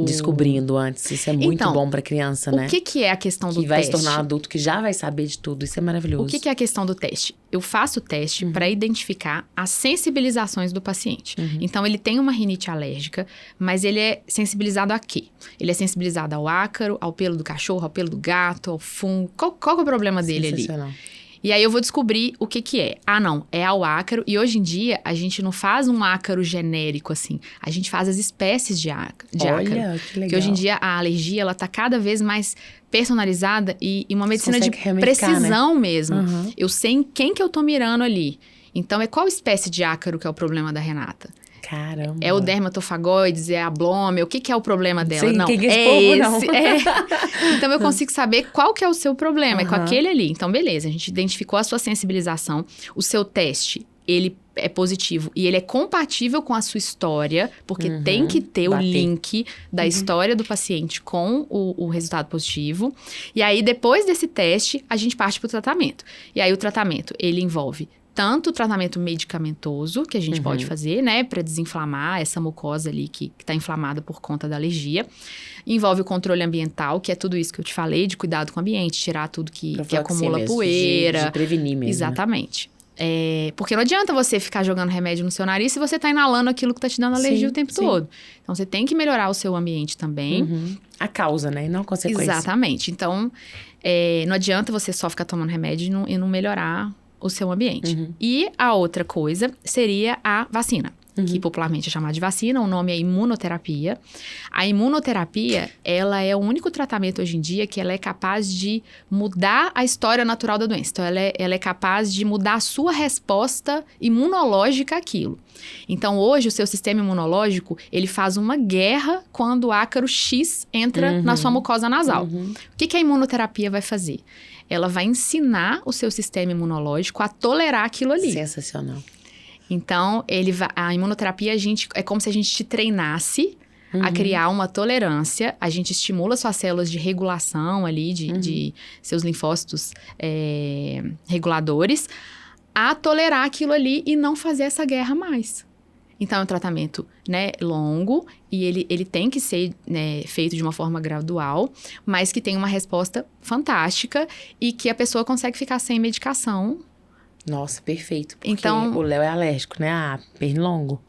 Descobrindo antes, isso é muito Então, bom pra criança, né? O que é a questão do Que vai se teste? tornar um adulto que já vai saber de tudo, isso é maravilhoso. O que é a questão do teste? Eu faço o teste para identificar as sensibilizações do paciente. Então, ele tem uma rinite alérgica, mas ele é sensibilizado a quê? Ele é sensibilizado ao ácaro, ao pelo do cachorro, ao pelo do gato, ao fungo. Qual que é o problema dele ali? Sensacional. E aí eu vou descobrir o que é. Ah, não, é ao ácaro. E hoje em dia, a gente não faz um ácaro genérico, assim. A gente faz as espécies de ácaro. Olha, que legal. Porque hoje em dia, a alergia, ela tá cada vez mais personalizada e uma medicina de consegue remedicar, precisão mesmo. Uhum. Eu sei em quem que eu tô mirando ali. Então, é qual espécie de ácaro que é o problema da Renata? Caramba. É o dermatofagoides, é a blome, o que é o problema dela? Sim, não, que é esse povo, esse. não. Então, eu consigo saber qual que é o seu problema, é com Aham. aquele ali. Então, beleza, a gente identificou a sua sensibilização, o seu teste, ele é positivo e ele é compatível com a sua história, porque tem que ter o Bater. link da história do paciente com o resultado positivo. E aí, depois desse teste, a gente parte para o tratamento. E aí, o tratamento, ele envolve tanto o tratamento medicamentoso, que a gente pode fazer, né, para desinflamar essa mucosa ali que tá inflamada por conta da alergia. Envolve o controle ambiental, que é tudo isso que eu te falei, de cuidado com o ambiente, tirar tudo que acumula mesmo, poeira. De prevenir mesmo. Exatamente. Porque não adianta você ficar jogando remédio no seu nariz se você tá inalando aquilo que tá te dando alergia Sim, o tempo sim. todo. Então, você tem que melhorar o seu ambiente também. A causa, né? E não a consequência. Exatamente. Então, não adianta você só ficar tomando remédio e não melhorar o seu ambiente. E a outra coisa seria a vacina, que popularmente é chamada de vacina, o nome é imunoterapia. A imunoterapia, ela é o único tratamento hoje em dia que ela é capaz de mudar a história natural da doença. Então, ela é capaz de mudar a sua resposta imunológica àquilo. Então, hoje, o seu sistema imunológico, ele faz uma guerra quando o ácaro X entra na sua mucosa nasal. O que a imunoterapia vai fazer? Ela vai ensinar o seu sistema imunológico a tolerar aquilo ali. Sensacional. Então, a imunoterapia, é como se a gente te treinasse a criar uma tolerância. A gente estimula suas células de regulação ali, de seus linfócitos reguladores, a tolerar aquilo ali e não fazer essa guerra mais. Então, é um tratamento, né, longo e ele tem que ser, né, feito de uma forma gradual, mas que tem uma resposta fantástica e que a pessoa consegue ficar sem medicação. Nossa, perfeito. Porque Então, o Léo é alérgico, né? A pernilongo.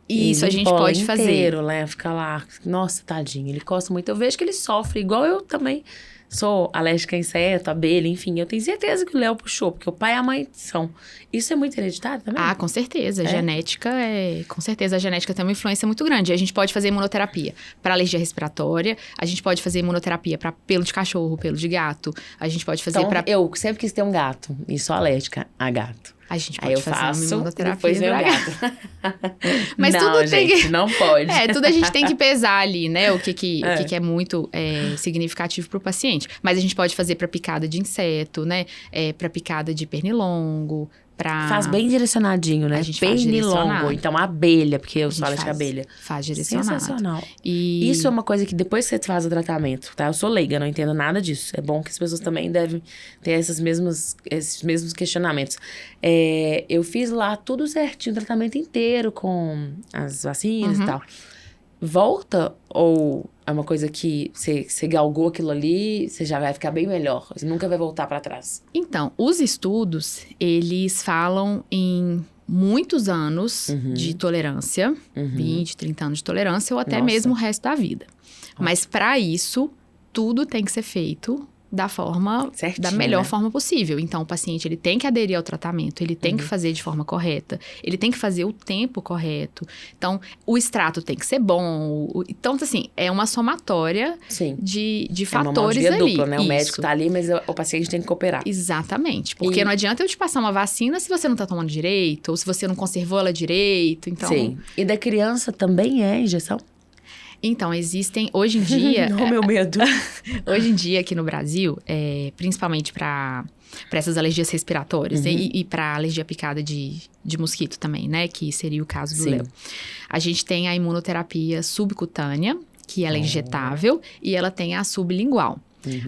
isso a E gente o pode pólen fazer. inteiro, né? Fica lá. Nossa, tadinho. Ele gosta muito. Eu vejo que ele sofre, igual eu também. Sou alérgica a inseto, abelha, enfim. Eu tenho certeza que o Léo puxou, porque o pai e a mãe são. Isso é muito hereditário também? Ah, com certeza. Com certeza, a genética tem uma influência muito grande. A gente pode fazer imunoterapia para alergia respiratória, a gente pode fazer imunoterapia para pelo de cachorro, pelo de gato, a gente pode fazer Então, para... eu sempre quis ter um gato. E sou alérgica a gato. A gente Aí pode eu fazer faço, uma imunoterapia depois vem o pra gato. Mas não, tudo tem gente, que... não pode. Tudo a gente tem que pesar ali, né? O que é muito significativo para o paciente. Mas a gente pode fazer para picada de inseto, né? Para picada de pernilongo, para... Faz bem direcionadinho, né? A gente faz Pernilongo. direcionado. Então, abelha, porque eu A gente sou alérgica a abelha. Faz direcionado. Sensacional. E... Isso é uma coisa que depois que você faz o tratamento, tá? Eu sou leiga, não entendo nada disso. É bom que as pessoas também devem ter esses mesmos questionamentos. Eu fiz lá tudo certinho, o tratamento inteiro com as vacinas e tal. Volta ou é uma coisa que você galgou aquilo ali, você já vai ficar bem melhor? Você nunca vai voltar pra trás? Então, os estudos, eles falam em muitos anos de tolerância, 20, 30 anos de tolerância, ou até Nossa. mesmo o resto da vida. Mas para isso, tudo tem que ser feito da forma, Certinho, da melhor né? forma possível. Então, o paciente, ele tem que aderir ao tratamento, ele tem que fazer de forma correta, ele tem que fazer o tempo correto. Então, o extrato tem que ser bom. Então, assim, é uma somatória Sim. de É uma mão de fatores via ali. dupla, né? O Isso. médico tá ali, mas o paciente tem que cooperar. Exatamente. Porque não adianta eu te passar uma vacina se você não tá tomando direito, ou se você não conservou ela direito. Então, Sim. E da criança também é injeção? então existem, hoje em dia... Não, meu medo. Hoje em dia, aqui no Brasil, principalmente para essas alergias respiratórias e para alergia picada de mosquito também, né? Que seria o caso do Sim. Léo. A gente tem a imunoterapia subcutânea, que ela é injetável, e ela tem a sublingual.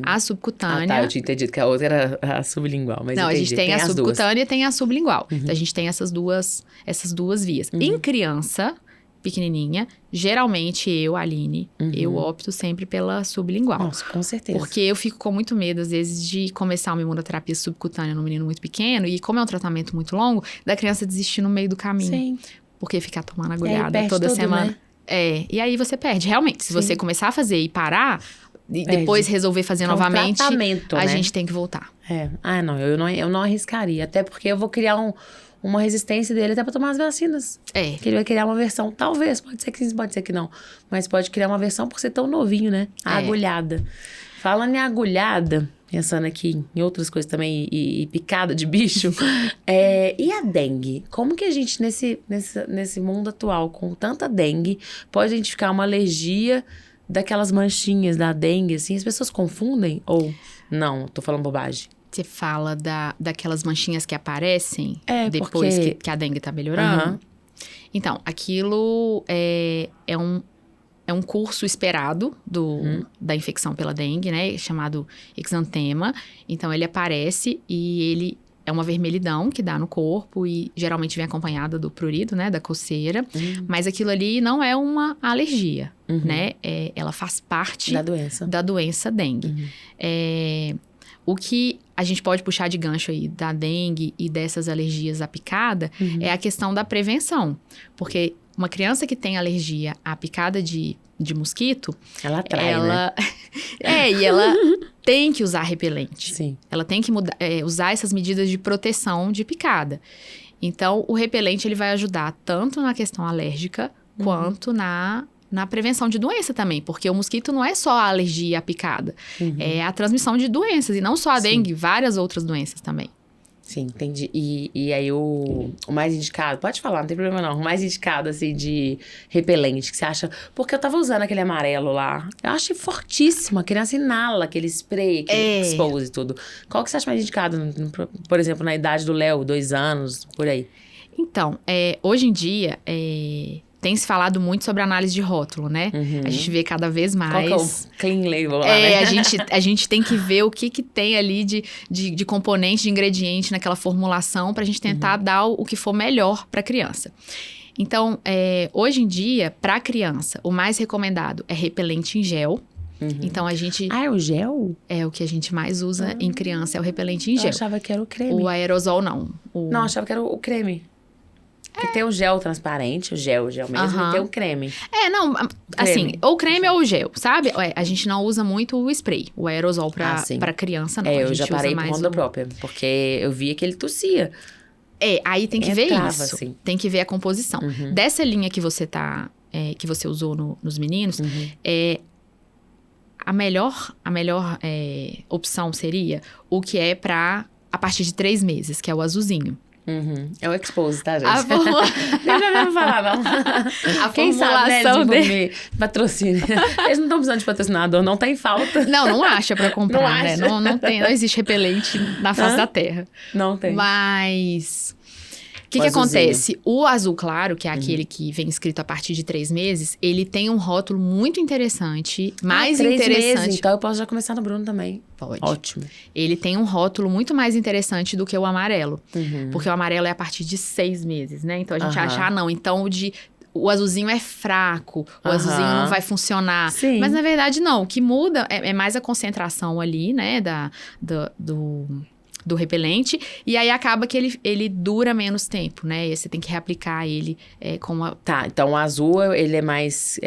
A subcutânea... Ah, tá, eu tinha entendido que a outra era a sublingual, mas Não, a entendi. gente tem a as duas. subcutânea e tem a sublingual. Então, a gente tem essas duas vias. Em criança pequenininha, geralmente eu, Aline, eu opto sempre pela sublingual. Nossa, com certeza. Porque eu fico com muito medo, às vezes, de começar uma imunoterapia subcutânea num menino muito pequeno e, como é um tratamento muito longo, da criança desistir no meio do caminho. Sim. Porque ficar tomando E aí agulhada perde toda tudo, semana. né? E aí você perde. Realmente, se você começar a fazer e parar, e Perde. depois resolver fazer É um novamente, tratamento, a né? gente tem que voltar. É. Ah, não, eu não arriscaria. Até porque eu vou criar uma resistência dele até pra tomar as vacinas. Que ele vai criar uma versão, talvez, pode ser que sim, pode ser que não. Mas pode criar uma versão por ser tão novinho, né? A agulhada. Falando em agulhada, pensando aqui em outras coisas também, e picada de bicho, e a dengue? Como que a gente, nesse mundo atual, com tanta dengue, pode identificar uma alergia daquelas manchinhas da dengue, assim? As pessoas confundem? Ou não, tô falando bobagem? Você fala daquelas manchinhas que aparecem depois porque... que a dengue tá melhorando? Aham. Então, aquilo é um curso esperado da infecção pela dengue, né? Chamado exantema. Então, ele aparece e ele é uma vermelhidão que dá no corpo e geralmente vem acompanhada do prurido, né? Da coceira. Mas aquilo ali não é uma alergia, né? Ela faz parte Da doença. dengue. O que a gente pode puxar de gancho aí da dengue e dessas alergias à picada é a questão da prevenção. Porque uma criança que tem alergia à picada de mosquito... Ela atrai, né? E ela tem que usar repelente. Sim. Ela tem que usar essas medidas de proteção de picada. Então, o repelente ele vai ajudar tanto na questão alérgica quanto na prevenção de doença também, porque o mosquito não é só a alergia à picada, é a transmissão de doenças, e não só a dengue, várias outras doenças também. Sim, entendi. E aí o mais indicado, pode falar, não tem problema não, o mais indicado, assim, de repelente, que você acha... Porque eu tava usando aquele amarelo lá, eu achei fortíssimo, a criança inala aquele spray, aquele expose e tudo. Qual que você acha mais indicado, por exemplo, na idade do Léo, 2 anos, por aí? Então, hoje em dia... Tem se falado muito sobre análise de rótulo, né? A gente vê cada vez mais... Qual que é o clean label lá, né? A gente tem que ver o que tem ali de componente, de ingrediente naquela formulação pra gente tentar dar o que for melhor pra criança. Então, hoje em dia, pra criança, o mais recomendado é repelente em gel. Então, a gente... Ah, é o gel? É o que a gente mais usa em criança, é o repelente em gel. Eu achava que era o creme. O aerosol, não. Não, eu achava que era o creme. Que tem o gel transparente, o gel mesmo, e tem o creme. Não, assim, ou creme ou gel, sabe? A gente não usa muito o spray, o aerosol pra criança, não. Eu já parei por conta própria, porque eu via que ele tossia. Aí tem que ver isso. Assim. Tem que ver a composição. Dessa linha que você que você usou nos meninos, a melhor opção seria o que é a partir de 3 meses, que é o azulzinho. É o expose, tá, gente? A formula... Eu já não falar, não. Quem sabe, né, de patrocínio. Eles não estão precisando de patrocinador, não tá em falta. Não acha pra comprar, né? Não acha. Não existe repelente na face da terra. Não tem. Mas... O que acontece? O azul claro, que é aquele que vem escrito a partir de 3 meses, ele tem um rótulo muito interessante, mais 3 interessante. meses, então eu posso já começar no Bruno também. Pode. Ótimo. Ele tem um rótulo muito mais interessante do que o amarelo. Porque o amarelo é a partir de 6 meses, né? Então a gente acha, não, então o azulzinho é fraco, o azulzinho não vai funcionar. Sim. Mas na verdade não, o que muda é mais a concentração ali, né, do repelente, e aí acaba que ele dura menos tempo, né? E você tem que reaplicar ele com uma... Tá, então o azul, ele é mais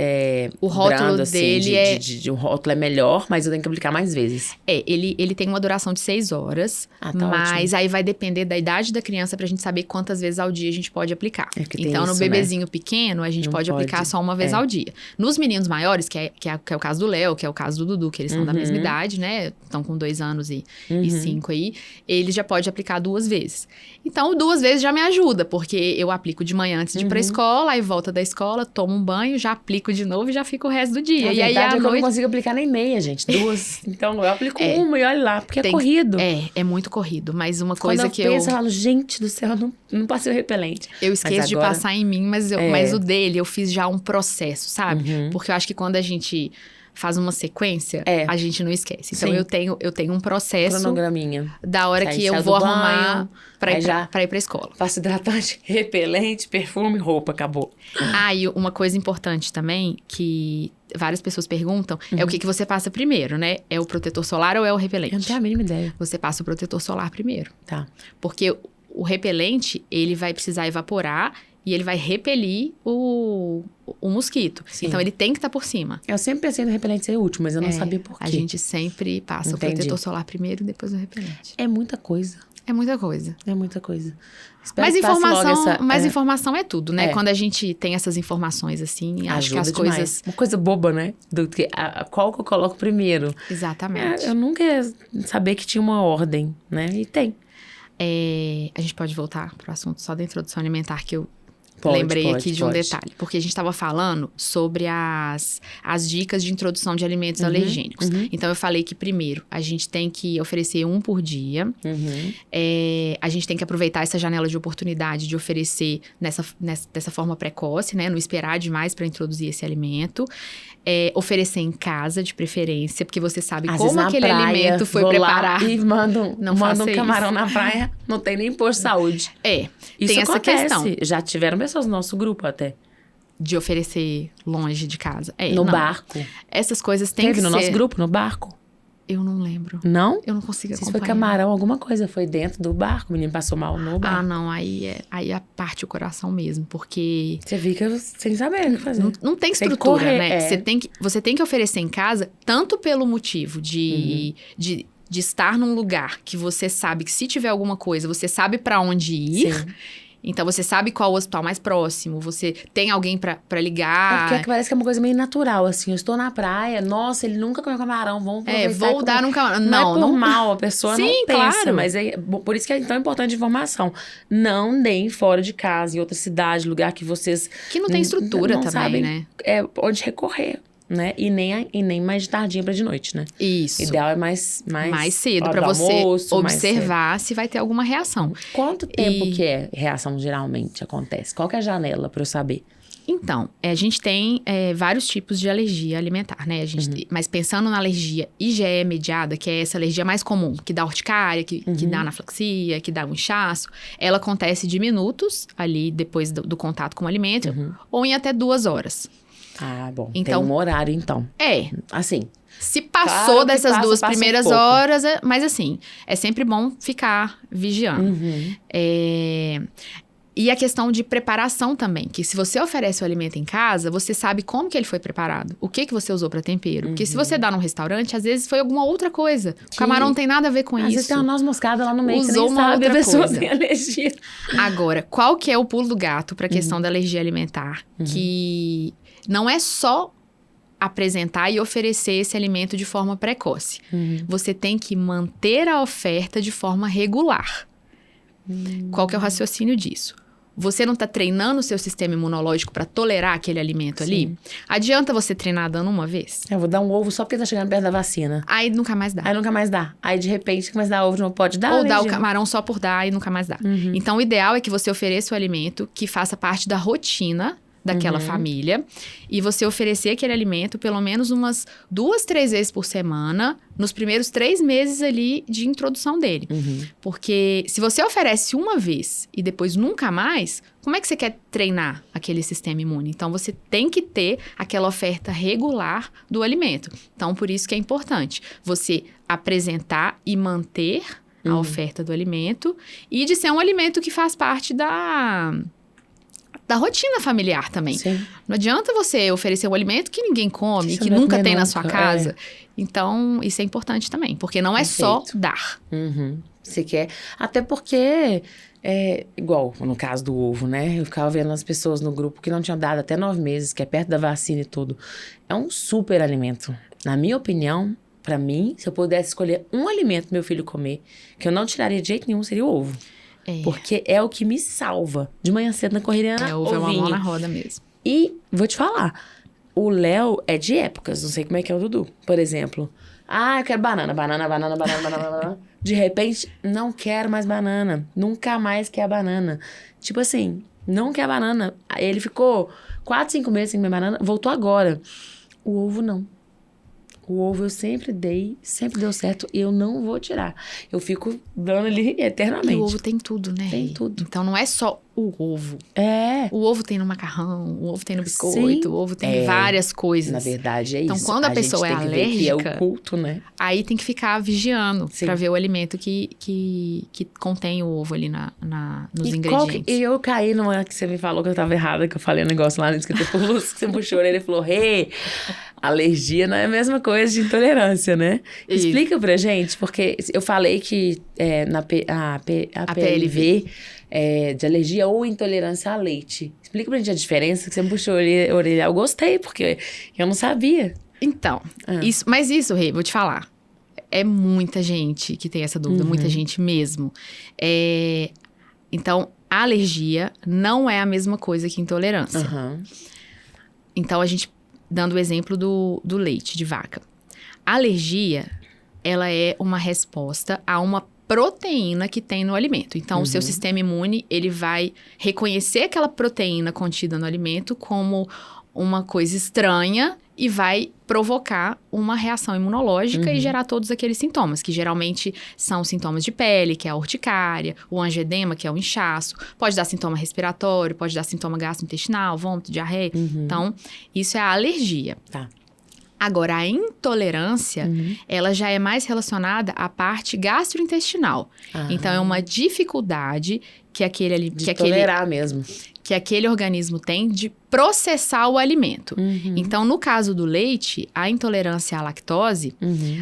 O rótulo brando, assim, dele o rótulo é melhor, mas eu tenho que aplicar mais vezes. Ele tem uma duração de 6 horas, Ah, tá mas ótimo. aí vai depender da idade da criança pra gente saber quantas vezes ao dia a gente pode aplicar. É que tem Então, no isso, bebezinho pequeno, a gente Não pode aplicar pode. só uma vez ao dia. Nos meninos maiores, que é o caso do Léo, que é o caso do Dudu, que eles são da mesma idade, né? Estão com 2 anos e 5 aí, eles já pode aplicar 2 vezes. Então, 2 vezes já me ajuda, porque eu aplico de manhã antes de ir pra escola, aí volta da escola, tomo um banho, já aplico de novo e já fico o resto do dia. A E aí, verdade à é que eu não noite... consigo aplicar nem meia, gente. 2. Então, eu aplico uma e olha lá, porque é Tem- corrido. É muito corrido, mas uma Quando coisa eu que penso, eu falo, gente do céu, não passei o repelente. eu esqueço de agora- passar em mim, mas o dele eu fiz já um processo, sabe? Porque eu acho que quando a gente faz uma sequência, a gente não esquece. Então, Sim. eu tenho um processo Cronograminha. da hora Aí que eu sai vou do arrumar banho, pra aí ir já- pra ir pra escola. Faço hidratante, repelente, perfume, roupa, acabou. E uma coisa importante também, que várias pessoas perguntam, é o que você passa primeiro, né? É o protetor solar ou é o repelente? Eu não tenho a mínima ideia. Você passa o protetor solar primeiro. Tá. Porque o repelente, ele vai precisar evaporar e ele vai repelir o mosquito. Sim. Então, ele tem que estar por cima. Eu sempre pensei no repelente ser o último, mas eu não sabia por quê. A gente sempre passa Entendi. o protetor solar primeiro e depois o repelente. É muita coisa. É muita coisa. É muita coisa. Espero Mas que passe logo essa, informação é tudo, né? É. Quando a gente tem essas informações assim, acho que ajuda as demais. coisas... Uma coisa boba, né? Qual que eu coloco primeiro? Exatamente. Eu nunca ia saber que tinha uma ordem, né? E tem. A gente pode voltar pro assunto só da introdução alimentar, que eu Pode, lembrei pode, aqui de um pode. detalhe. Porque a gente estava falando sobre as dicas de introdução de alimentos alergênicos. Então, eu falei que, primeiro, a gente tem que oferecer um por dia. A gente tem que aproveitar essa janela de oportunidade de oferecer dessa forma precoce, né? Não esperar demais para introduzir esse alimento. Oferecer em casa, de preferência, porque você sabe Às como vezes na aquele praia, alimento foi vou lá preparado. E manda Não um faça camarão isso. na praia, não tem nem posto de saúde. Isso Tem essa acontece. questão Já tiveram pessoas no nosso grupo até. de oferecer longe de casa. No não. barco. Essas coisas têm Teve que no ser... nosso grupo, no barco. Eu não lembro. Não? Eu não consigo Não sei se foi acompanhar. camarão, alguma coisa. Foi dentro do barco. O menino passou mal no barco. Não, aí parte o coração mesmo, porque Você fica sem saber o que fazer. não tem Tem que estrutura, correr, né? é. Você tem que oferecer em casa, tanto pelo motivo de estar num lugar que você sabe que se tiver alguma coisa, você sabe pra onde ir. Sim. Então, você sabe qual o hospital mais próximo, você tem alguém pra ligar. Porque parece que é uma coisa meio natural, assim. Eu estou na praia, nossa, ele nunca comeu camarão, vamos aproveitar vou e dar comer. um camarão. Não é por mal, a pessoa Sim, não pensa. claro. Mas por isso que é tão importante a informação. Não deem fora de casa, em outra cidade, lugar que vocês... Que não tem estrutura não também, sabem, né? Onde recorrer, né? E nem mais de tardinha pra de noite, né? Isso. O ideal é mais cedo, hora pra do você almoço, mais cedo. observar se vai ter alguma reação. Quanto tempo E- que reação geralmente acontece? Qual que é a janela pra eu saber? Então, a gente tem vários tipos de alergia alimentar, né? Mas pensando na alergia IgE mediada, que é essa alergia mais comum, que dá urticária, que dá anafilaxia, que dá um inchaço, ela acontece de minutos, ali depois do contato com o alimento, ou em até 2 horas. Ah, bom. Então- Tem um horário, então. Assim, Se passou Claro que dessas passa 2 um primeiras pouco. horas, mas assim, é sempre bom ficar vigiando. Uhum. E a questão de preparação também, que se você oferece o alimento em casa, você sabe como que ele foi preparado, o que você usou para tempero. Porque se você dá num restaurante, às vezes foi alguma outra coisa. O camarão não tem nada a ver com às isso. vezes tem uma noz moscada lá no meio que Usou você nem uma sabe, a outra pessoa coisa. tem alergia. Agora, qual que é o pulo do gato para a questão da alergia alimentar? Que não é só apresentar e oferecer esse alimento de forma precoce. Você tem que manter a oferta de forma regular. Qual que é o raciocínio disso? Você não está treinando o seu sistema imunológico para tolerar aquele alimento ali? Adianta você treinar dando uma vez? Eu vou dar um ovo só porque tá chegando perto da vacina. Aí nunca mais dá. Aí nunca mais dá. Aí, de repente, começa a dar ovo, não pode dar Ou dá o alergia. camarão só por dar e nunca mais dá. Então, o ideal é que você ofereça o alimento que faça parte da rotina daquela família. E você oferecer aquele alimento pelo menos umas 2, 3 vezes por semana, nos primeiros 3 meses ali de introdução dele. Porque se você oferece uma vez e depois nunca mais, como é que você quer treinar aquele sistema imune? Então, você tem que ter aquela oferta regular do alimento. Então, por isso que é importante você apresentar e manter a oferta do alimento e de ser um alimento que faz parte da rotina familiar também. Sim. Não adianta você oferecer um alimento que ninguém come, Você que não vai nunca comer tem na nunca, sua casa. Então, isso é importante também, porque não é só Perfeito. dar. Você quer. Até porque, igual no caso do ovo, né? Eu ficava vendo as pessoas no grupo que não tinham dado até 9 meses, que é perto da vacina e tudo. É um super alimento. Na minha opinião, pra mim, se eu pudesse escolher um alimento pro meu filho comer, que eu não tiraria de jeito nenhum, seria o ovo. Porque é o que me salva. De manhã cedo na correria, Ovo é uma mão na roda mesmo. E vou te falar, o Léo é de épocas, não sei como é que é o Dudu. Por exemplo, eu quero banana. De repente, não quero mais banana. Nunca mais quer banana. Tipo assim, não quer banana. Aí ele ficou 4, 5 meses sem comer banana, voltou agora. O ovo não. O ovo eu sempre dei, sempre deu certo e eu não vou tirar. Eu fico dando ali eternamente. E o ovo tem tudo, né? Tem tudo. Então não é só o ovo. É. O ovo tem no macarrão, o ovo tem no biscoito, o ovo tem várias coisas. Na verdade, é então, isso. Então, quando a pessoa é alérgica, que é o culto, né? Aí tem que ficar vigiando pra ver o alimento que contém o ovo ali nos ingredientes. E eu caí numa que você me falou que eu tava errada, que eu falei um negócio lá no escritor por luz, que você puxou ele e falou, alergia não é a mesma coisa de intolerância, né? Isso. Explica pra gente, porque eu falei que a PLV é de alergia ou intolerância a leite. Explica pra gente a diferença, que você me puxou a orelha. Eu gostei, porque eu não sabia. Então, isso, Rê, vou te falar. É muita gente que tem essa dúvida, muita gente mesmo. Então, a alergia não é a mesma coisa que intolerância. Então, a gente, dando o exemplo do leite de vaca. A alergia, ela é uma resposta a uma proteína que tem no alimento. Então, o seu sistema imune, ele vai reconhecer aquela proteína contida no alimento como uma coisa estranha e vai provocar uma reação imunológica e gerar todos aqueles sintomas, que geralmente são sintomas de pele, que é a urticária, o angioedema, que é o inchaço, pode dar sintoma respiratório, pode dar sintoma gastrointestinal, vômito, diarreia. Então, isso é a alergia. Tá. Agora, a intolerância, ela já é mais relacionada à parte gastrointestinal. Então, é uma dificuldade que tolerar mesmo. Que aquele organismo tem de processar o alimento. Então, no caso do leite, a intolerância à lactose,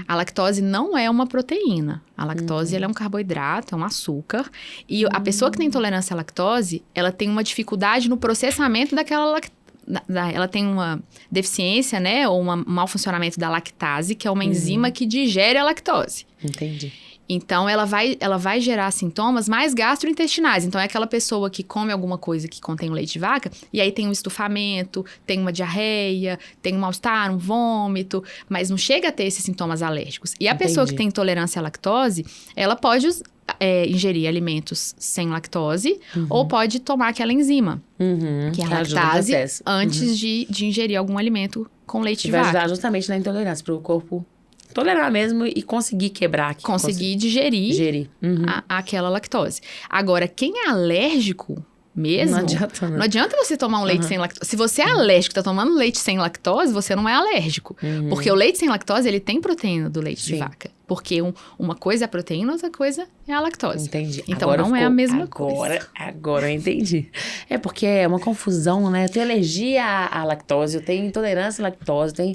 a lactose não é uma proteína. A lactose ela é um carboidrato, é um açúcar. E a pessoa que tem intolerância à lactose, ela tem uma dificuldade no processamento daquela lactose. Ela tem uma deficiência, né? Ou um mau funcionamento da lactase, que é uma enzima que digere a lactose. Entendi. Então, ela vai gerar sintomas mais gastrointestinais. Então, é aquela pessoa que come alguma coisa que contém o leite de vaca, e aí tem um estufamento, tem uma diarreia, tem um mal-estar, um vômito, mas não chega a ter esses sintomas alérgicos. E a pessoa que tem intolerância à lactose, ela pode ingerir alimentos sem lactose, ou pode tomar aquela enzima, que é a lactase, antes de ingerir algum alimento com leite de vaca. Vai ajudar justamente na intolerância, para o corpo tolerar mesmo e conseguir quebrar. Conseguir digerir aquela lactose. Agora, quem é alérgico mesmo... Não adianta você tomar um leite sem lactose. Se você é alérgico e tá tomando leite sem lactose, você não é alérgico. Porque o leite sem lactose, ele tem proteína do leite de vaca. Porque uma coisa é a proteína, outra coisa é a lactose. Entendi. Então, não é a mesma coisa. Agora eu entendi. É porque é uma confusão, né? Eu tenho alergia à lactose, eu tenho intolerância à lactose, tenho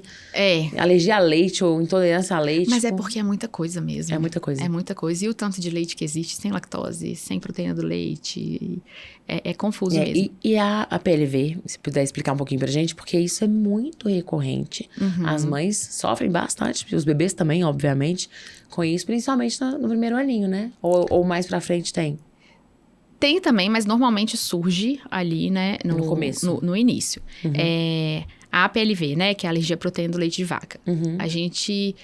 alergia a leite ou intolerância a leite. Mas é porque é muita coisa mesmo. É muita coisa. É muita coisa. E o tanto de leite que existe sem lactose, sem proteína do leite, é confuso mesmo. E a PLV, se puder explicar um pouquinho pra gente, porque isso é muito recorrente. As mães sofrem bastante, os bebês também, obviamente, com isso, principalmente no primeiro aninho, né? Ou mais pra frente tem? Tem também, mas normalmente surge ali, né? No começo. No início. A APLV, né? Que é a alergia à proteína do leite de vaca. A gente,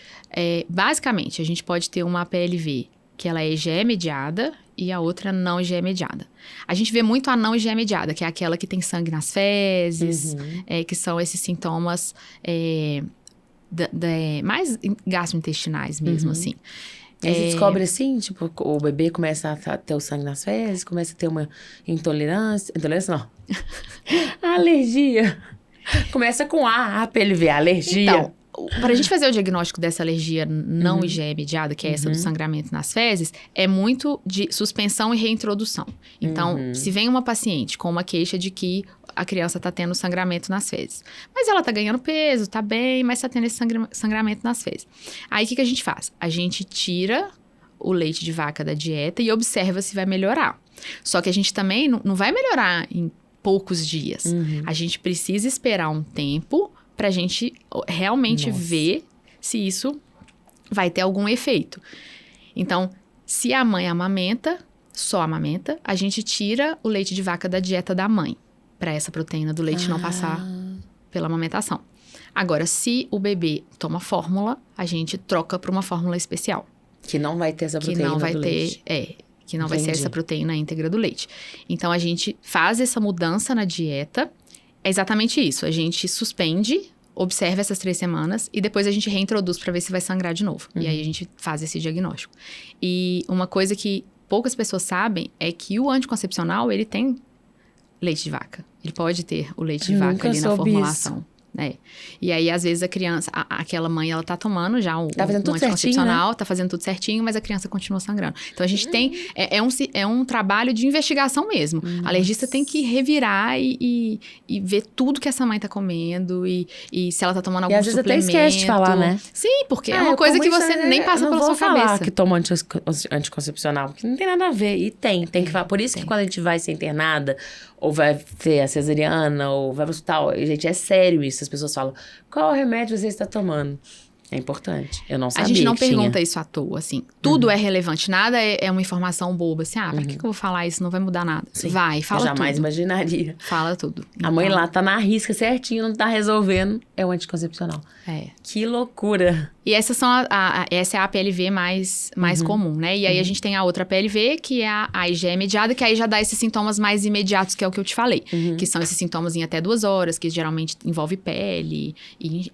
basicamente, a gente pode ter uma APLV que ela é IgE-mediada e a outra não IgE-mediada. A gente vê muito a não IgE-mediada, que é aquela que tem sangue nas fezes, que são esses sintomas... mais gastrointestinais mesmo, assim. E a gente descobre assim, tipo, o bebê começa a ter o sangue nas fezes, começa a ter uma intolerância... Intolerância, não. A alergia. Começa com a PLV, a alergia. Então, Para a gente fazer o diagnóstico dessa alergia não IgE mediada, que é essa do sangramento nas fezes, é muito de suspensão e reintrodução. Então, se vem uma paciente com uma queixa de que a criança está tendo sangramento nas fezes, mas ela está ganhando peso, está bem, mas está tendo esse sangramento nas fezes. Aí, o que a gente faz? A gente tira o leite de vaca da dieta e observa se vai melhorar. Só que a gente também não vai melhorar em poucos dias. A gente precisa esperar um tempo pra gente realmente ver se isso vai ter algum efeito. Então, se a mãe amamenta, só amamenta, a gente tira o leite de vaca da dieta da mãe, pra essa proteína do leite não passar pela amamentação. Agora, se o bebê toma fórmula, a gente troca pra uma fórmula especial. Que não vai ter essa proteína do leite. Que não vai ser essa proteína íntegra do leite. Então, a gente faz essa mudança na dieta. É exatamente isso. A gente suspende, observa essas 3 semanas e depois a gente reintroduz para ver se vai sangrar de novo. E aí a gente faz esse diagnóstico. E uma coisa que poucas pessoas sabem é que o anticoncepcional, ele tem leite de vaca. Ele pode ter o leite de vaca ali na formulação. E aí, às vezes, a criança, aquela mãe, ela tá tomando já um anticoncepcional, né? Tá fazendo tudo certinho, mas a criança continua sangrando. Então, a gente tem, é um trabalho de investigação mesmo. A alergista tem que revirar e ver tudo que essa mãe tá comendo e se ela tá tomando algum suplemento. E às vezes até esquece de falar, né? Sim, porque é uma coisa que você nem passa pela sua cabeça. Eu não vou falar que toma anticoncepcional, porque não tem nada a ver. E tem que falar. Por isso que quando a gente vai ser internada, ou vai ter a cesariana, ou vai pro hospital, gente, é sério isso. As pessoas falam, qual remédio você está tomando? É importante. Eu não sabia. A gente não pergunta isso à toa, assim. Tudo é relevante. Nada é uma informação boba. Assim, pra que eu vou falar isso? Não vai mudar nada. Sim. Vai, fala tudo. Eu jamais imaginaria. Fala tudo. A mãe lá tá na risca certinho, não tá resolvendo. É o anticoncepcional. Que loucura. E essas são essa é a PLV mais comum, né? E aí a gente tem a outra PLV, que é a IgE mediada, que aí já dá esses sintomas mais imediatos, que é o que eu te falei. Que são esses sintomas em até 2 horas, que geralmente envolve pele,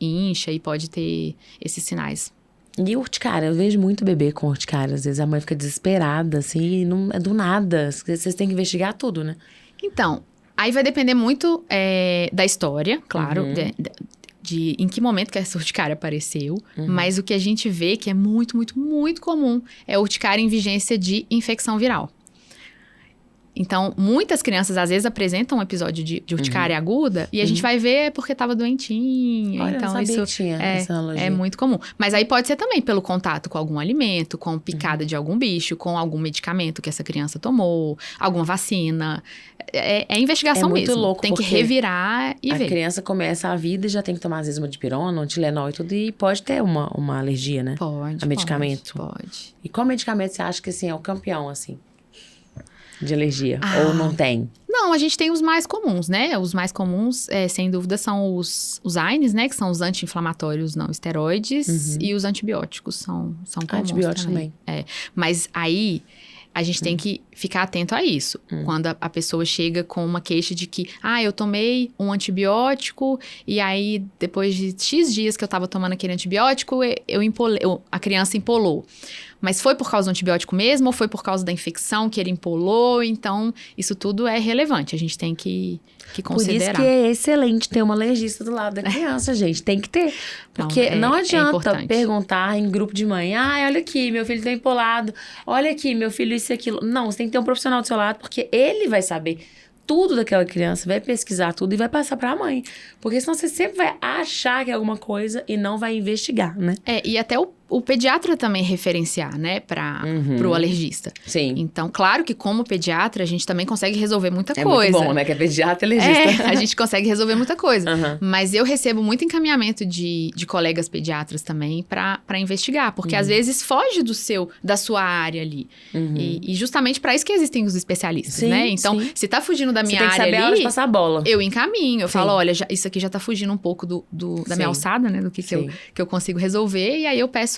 incha e pode ter esses sinais. E urticária, eu vejo muito bebê com urticária. Às vezes a mãe fica desesperada, assim, e não é do nada. Vocês têm que investigar tudo, né? Então, aí vai depender muito da história, claro, de em que momento que essa urticária apareceu. Mas o que a gente vê, que é muito, muito, muito comum, é urticária em vigência de infecção viral. Então, muitas crianças, às vezes, apresentam um episódio de urticária aguda e a gente vai ver porque estava doentinha. Olha, então, eu não sabia isso que tinha essa analogia. É muito comum. Mas aí pode ser também pelo contato com algum alimento, com picada de algum bicho, com algum medicamento que essa criança tomou, alguma vacina. É investigação mesmo. É muito louco, tem que revirar e ver. A criança começa a vida e já tem que tomar, às vezes, uma dipirona, um Tilenol e tudo. E pode ter uma alergia, né? Pode, a medicamento. Pode. E qual medicamento você acha que, assim, é o campeão, assim? De alergia? Ou não tem? Não, a gente tem os mais comuns, né? Os mais comuns, sem dúvida, são os AINES, né? Que são os anti-inflamatórios não esteroides. E os antibióticos são comuns antibióticos também. Mas aí, a gente tem que ficar atento a isso. Quando a pessoa chega com uma queixa de que, eu tomei um antibiótico e aí, depois de X dias que eu tava tomando aquele antibiótico, a criança empolou. Mas foi por causa do antibiótico mesmo ou foi por causa da infecção que ele empolou? Então, isso tudo é relevante. A gente tem que considerar. Por isso que é excelente ter uma alergista do lado da criança, gente. Tem que ter. Porque não adianta perguntar em grupo de mãe. Olha aqui, meu filho tá empolado. Olha aqui, meu filho isso e aquilo. Não, você tem que ter um profissional do seu lado, porque ele vai saber tudo daquela criança, vai pesquisar tudo e vai passar pra mãe. Porque senão você sempre vai achar que é alguma coisa e não vai investigar, né? E até o pediatra também referenciar, né, pro alergista. Sim. Então, claro que como pediatra, a gente também consegue resolver muita coisa. É muito bom, né, que é pediatra e alergista. A gente consegue resolver muita coisa. Mas eu recebo muito encaminhamento de colegas pediatras também pra investigar, porque às vezes foge da sua área ali. E justamente pra isso que existem os especialistas, né? Então, se tá fugindo da minha área ali... Você tem que saber a hora de passar a bola. Eu encaminho, eu falo, olha, isso aqui já tá fugindo um pouco da minha alçada, né, do que eu consigo resolver, e aí eu peço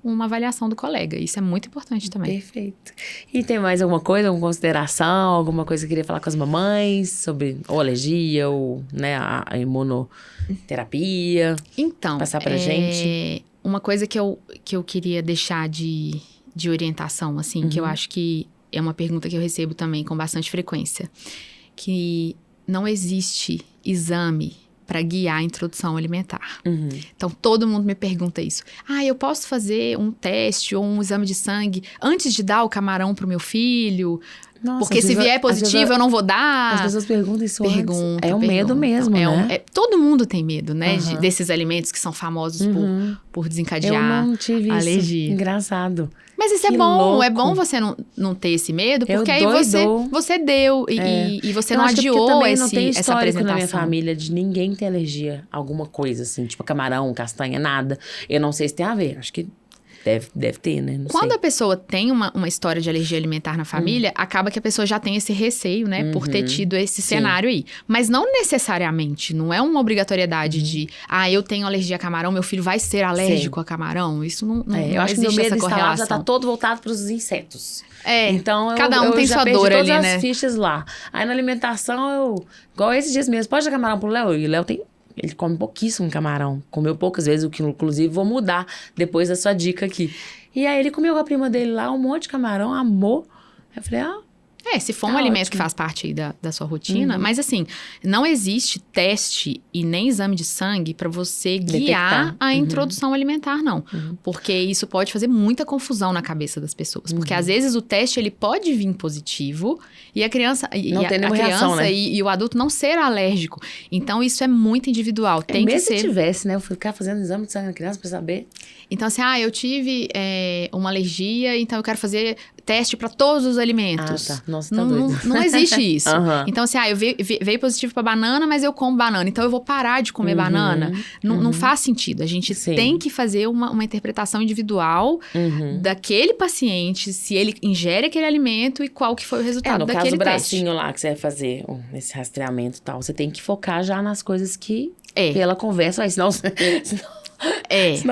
uma avaliação do colega. Isso é muito importante também. Perfeito. E tem mais alguma coisa, alguma consideração, alguma coisa que queria falar com as mamães sobre ou alergia ou, né, a imunoterapia? Então, passar pra gente. Uma coisa que eu queria deixar de orientação, assim, que eu acho que é uma pergunta que eu recebo também com bastante frequência, que não existe exame para guiar a introdução alimentar. Então, todo mundo me pergunta isso. Eu posso fazer um teste ou um exame de sangue antes de dar o camarão pro meu filho? Nossa, Porque se vier positivo, eu não vou dar. As pessoas perguntam isso Pergunta, antes. É o medo mesmo, né? Todo mundo tem medo, né? Desses alimentos que são famosos por desencadear eu não tive alergia. Isso. Engraçado. Mas isso Que é bom. louco. É bom você não ter esse medo, porque aí doidou. você deu e você Eu não acho que adiou também não tem essa histórico apresentação. na minha família de ninguém ter alergia a alguma coisa, assim, tipo camarão, castanha, nada. Eu não sei se tem a ver. Acho que deve ter, né? Não Quando sei. a pessoa tem uma história de alergia alimentar na família, acaba que a pessoa já tem esse receio, né? Por ter tido esse cenário aí. Mas não necessariamente, não é uma obrigatoriedade de... eu tenho alergia a camarão, meu filho vai ser alérgico a camarão. Isso não eu acho que existe meu medo essa instalado correlação. já tá todo voltado para os insetos. Então, cada um eu tem já sua perdi dor todas ali, as né? fichas lá. Aí na alimentação, igual esses dias mesmo, pode dar camarão pro Léo? E o Léo ele come pouquíssimo camarão. Comeu poucas vezes, o que inclusive vou mudar depois da sua dica aqui. E aí ele comeu com a prima dele lá, um monte de camarão, amou. Eu falei, se for um Tá alimento ótimo. que faz parte aí da sua rotina. Mas assim, não existe teste e nem exame de sangue para você guiar Detectar. a introdução alimentar, não. Porque isso pode fazer muita confusão na cabeça das pessoas. Porque às vezes o teste ele pode vir positivo e a criança, Não tem nenhuma reação, né? e o adulto não ser alérgico. Então isso é muito individual. Tem que mesmo ser. se tivesse, né? Eu ficar fazendo exame de sangue na criança pra saber. Então, assim, eu tive uma alergia, então eu quero fazer teste para todos os alimentos. Tá. Nossa, tá doido. Não existe isso. Uhum. Então, assim, veio positivo para banana, mas eu como banana. Então, eu vou parar de comer banana. Não faz sentido. A gente tem que fazer uma interpretação individual daquele paciente, se ele ingere aquele alimento e qual que foi o resultado daquele teste. No caso do bracinho lá que você vai fazer, esse rastreamento e tal, você tem que focar já nas coisas que, pela conversa, senão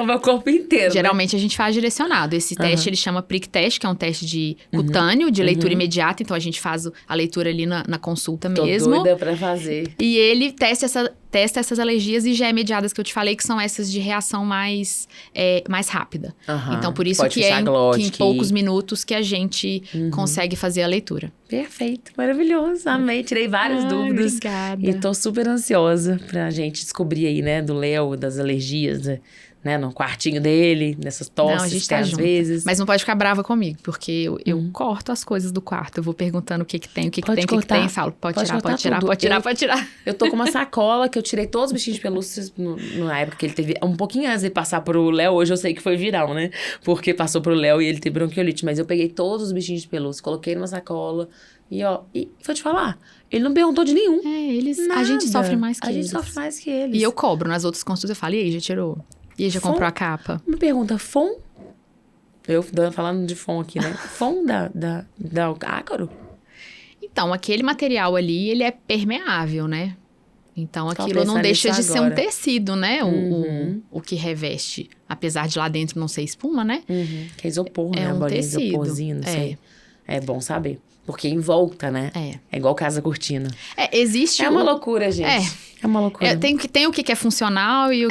vai o corpo inteiro. Geralmente a gente faz direcionado. Esse teste ele chama Prick Test, que é um teste de cutâneo, de leitura imediata. Então a gente faz a leitura ali na consulta mesmo. Tô doida pra fazer. E ele testa essas alergias IgE-mediadas que eu te falei, que são essas de reação mais rápida. Então por isso que em poucos minutos que a gente consegue fazer a leitura. Perfeito, maravilhoso. Amei, tirei várias dúvidas. Obrigada. E tô super ansiosa pra gente descobrir aí, né, do Léo, das alergias, né, no quartinho dele, nessas tosses, não, a gente que tá às junto. vezes... Mas não pode ficar brava comigo, porque eu corto as coisas do quarto. Eu vou perguntando o que tem, o que tem, e falo, pode tirar. Eu tô com uma sacola que eu tirei todos os bichinhos de pelúcia na época que ele teve... Um pouquinho antes de passar pro Léo, hoje eu sei que foi viral, né? Porque passou pro Léo e ele teve bronquiolite. Mas eu peguei todos os bichinhos de pelúcia, coloquei numa sacola e vou te falar, ele não perguntou de nenhum. A gente sofre mais que eles. eles. A gente sofre mais que eles. E eu cobro nas outras consultas, eu falo, e aí, já tirou? E aí, já comprou a capa? Me pergunta, FON? Eu falando de FON aqui, né? FON da ácaro? Então, aquele material ali, ele é permeável, né? Então, aquilo não deixa de ser um tecido, né? O que reveste. Apesar de lá dentro não ser espuma, né? Que é isopor, né? É um bolinha de tecido. isoporzinho, não sei. É bom saber. Porque em volta, né? É igual casa cortina. Existe... É uma loucura, gente. É uma loucura. Tem o que é funcional e o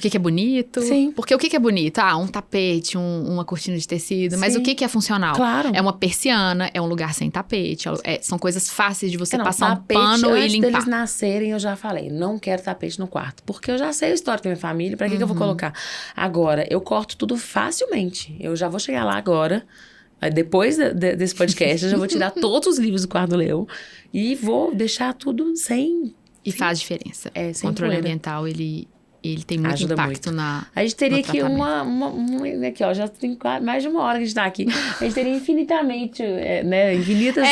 que é bonito. Sim. Porque o que é bonito? Um tapete, uma cortina de tecido. Mas o que é funcional? Claro. É uma persiana, é um lugar sem tapete. São coisas fáceis de você Não, passar um tapete, pano e limpar. Antes deles nascerem, eu já falei, não quero tapete no quarto. Porque eu já sei a história da minha família, pra que eu vou colocar? Agora, eu corto tudo facilmente. Eu já vou chegar lá agora... Depois desse podcast, eu já vou tirar todos os livros do quarto do Léo e vou deixar tudo sem... E faz diferença. Sem controle poeira. ambiental, ele tem muito Ajuda impacto muito. A gente teria aqui aqui, ó, já tem mais de uma hora que a gente tá aqui. A gente teria infinitamente, né, infinitas...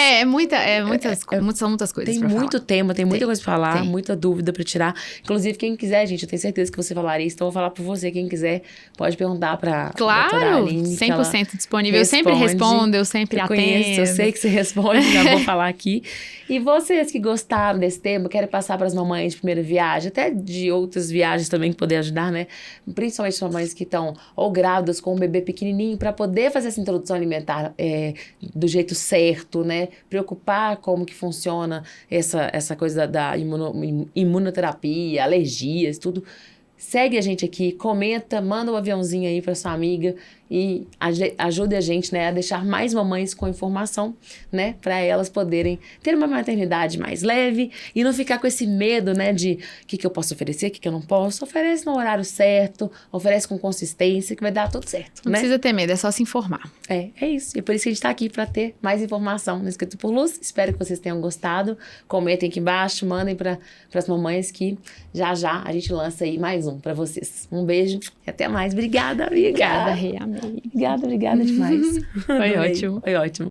São muitas coisas Tem pra muito falar. tema, tem muita coisa pra falar, tem. muita dúvida pra tirar. Inclusive, quem quiser, gente, eu tenho certeza que você falaria isso, então eu vou falar por você. Quem quiser, pode perguntar pra doutora Aline. 100% disponível. Eu sempre respondo, eu sempre atendo. Eu sei que você responde, já vou falar aqui. E vocês que gostaram desse tema, querem passar para as mamães de primeira viagem, até de outras viagens também que poder ajudar, né? Principalmente as mamães que estão ou grávidas com um bebê pequenininho, para poder fazer essa introdução alimentar do jeito certo, né? Preocupar como que funciona essa coisa da imunoterapia, alergias, tudo. Segue a gente aqui, comenta, manda um aviãozinho aí para sua amiga e ajude a gente, né, a deixar mais mamães com informação, né, para elas poderem ter uma maternidade mais leve e não ficar com esse medo, né, de o que eu posso oferecer, o que eu não posso. Oferece no horário certo, oferece com consistência, que vai dar tudo certo, Não né? precisa ter medo, é só se informar. É isso. E por isso que a gente tá aqui para ter mais informação no Escrito por Luz. Espero que vocês tenham gostado. Comentem aqui embaixo, mandem para as mamães que já a gente lança aí mais um para vocês. Um beijo e até mais. Obrigada, amiga. Obrigada, Rê, amei. Obrigada demais. Foi ótimo. Foi ótimo.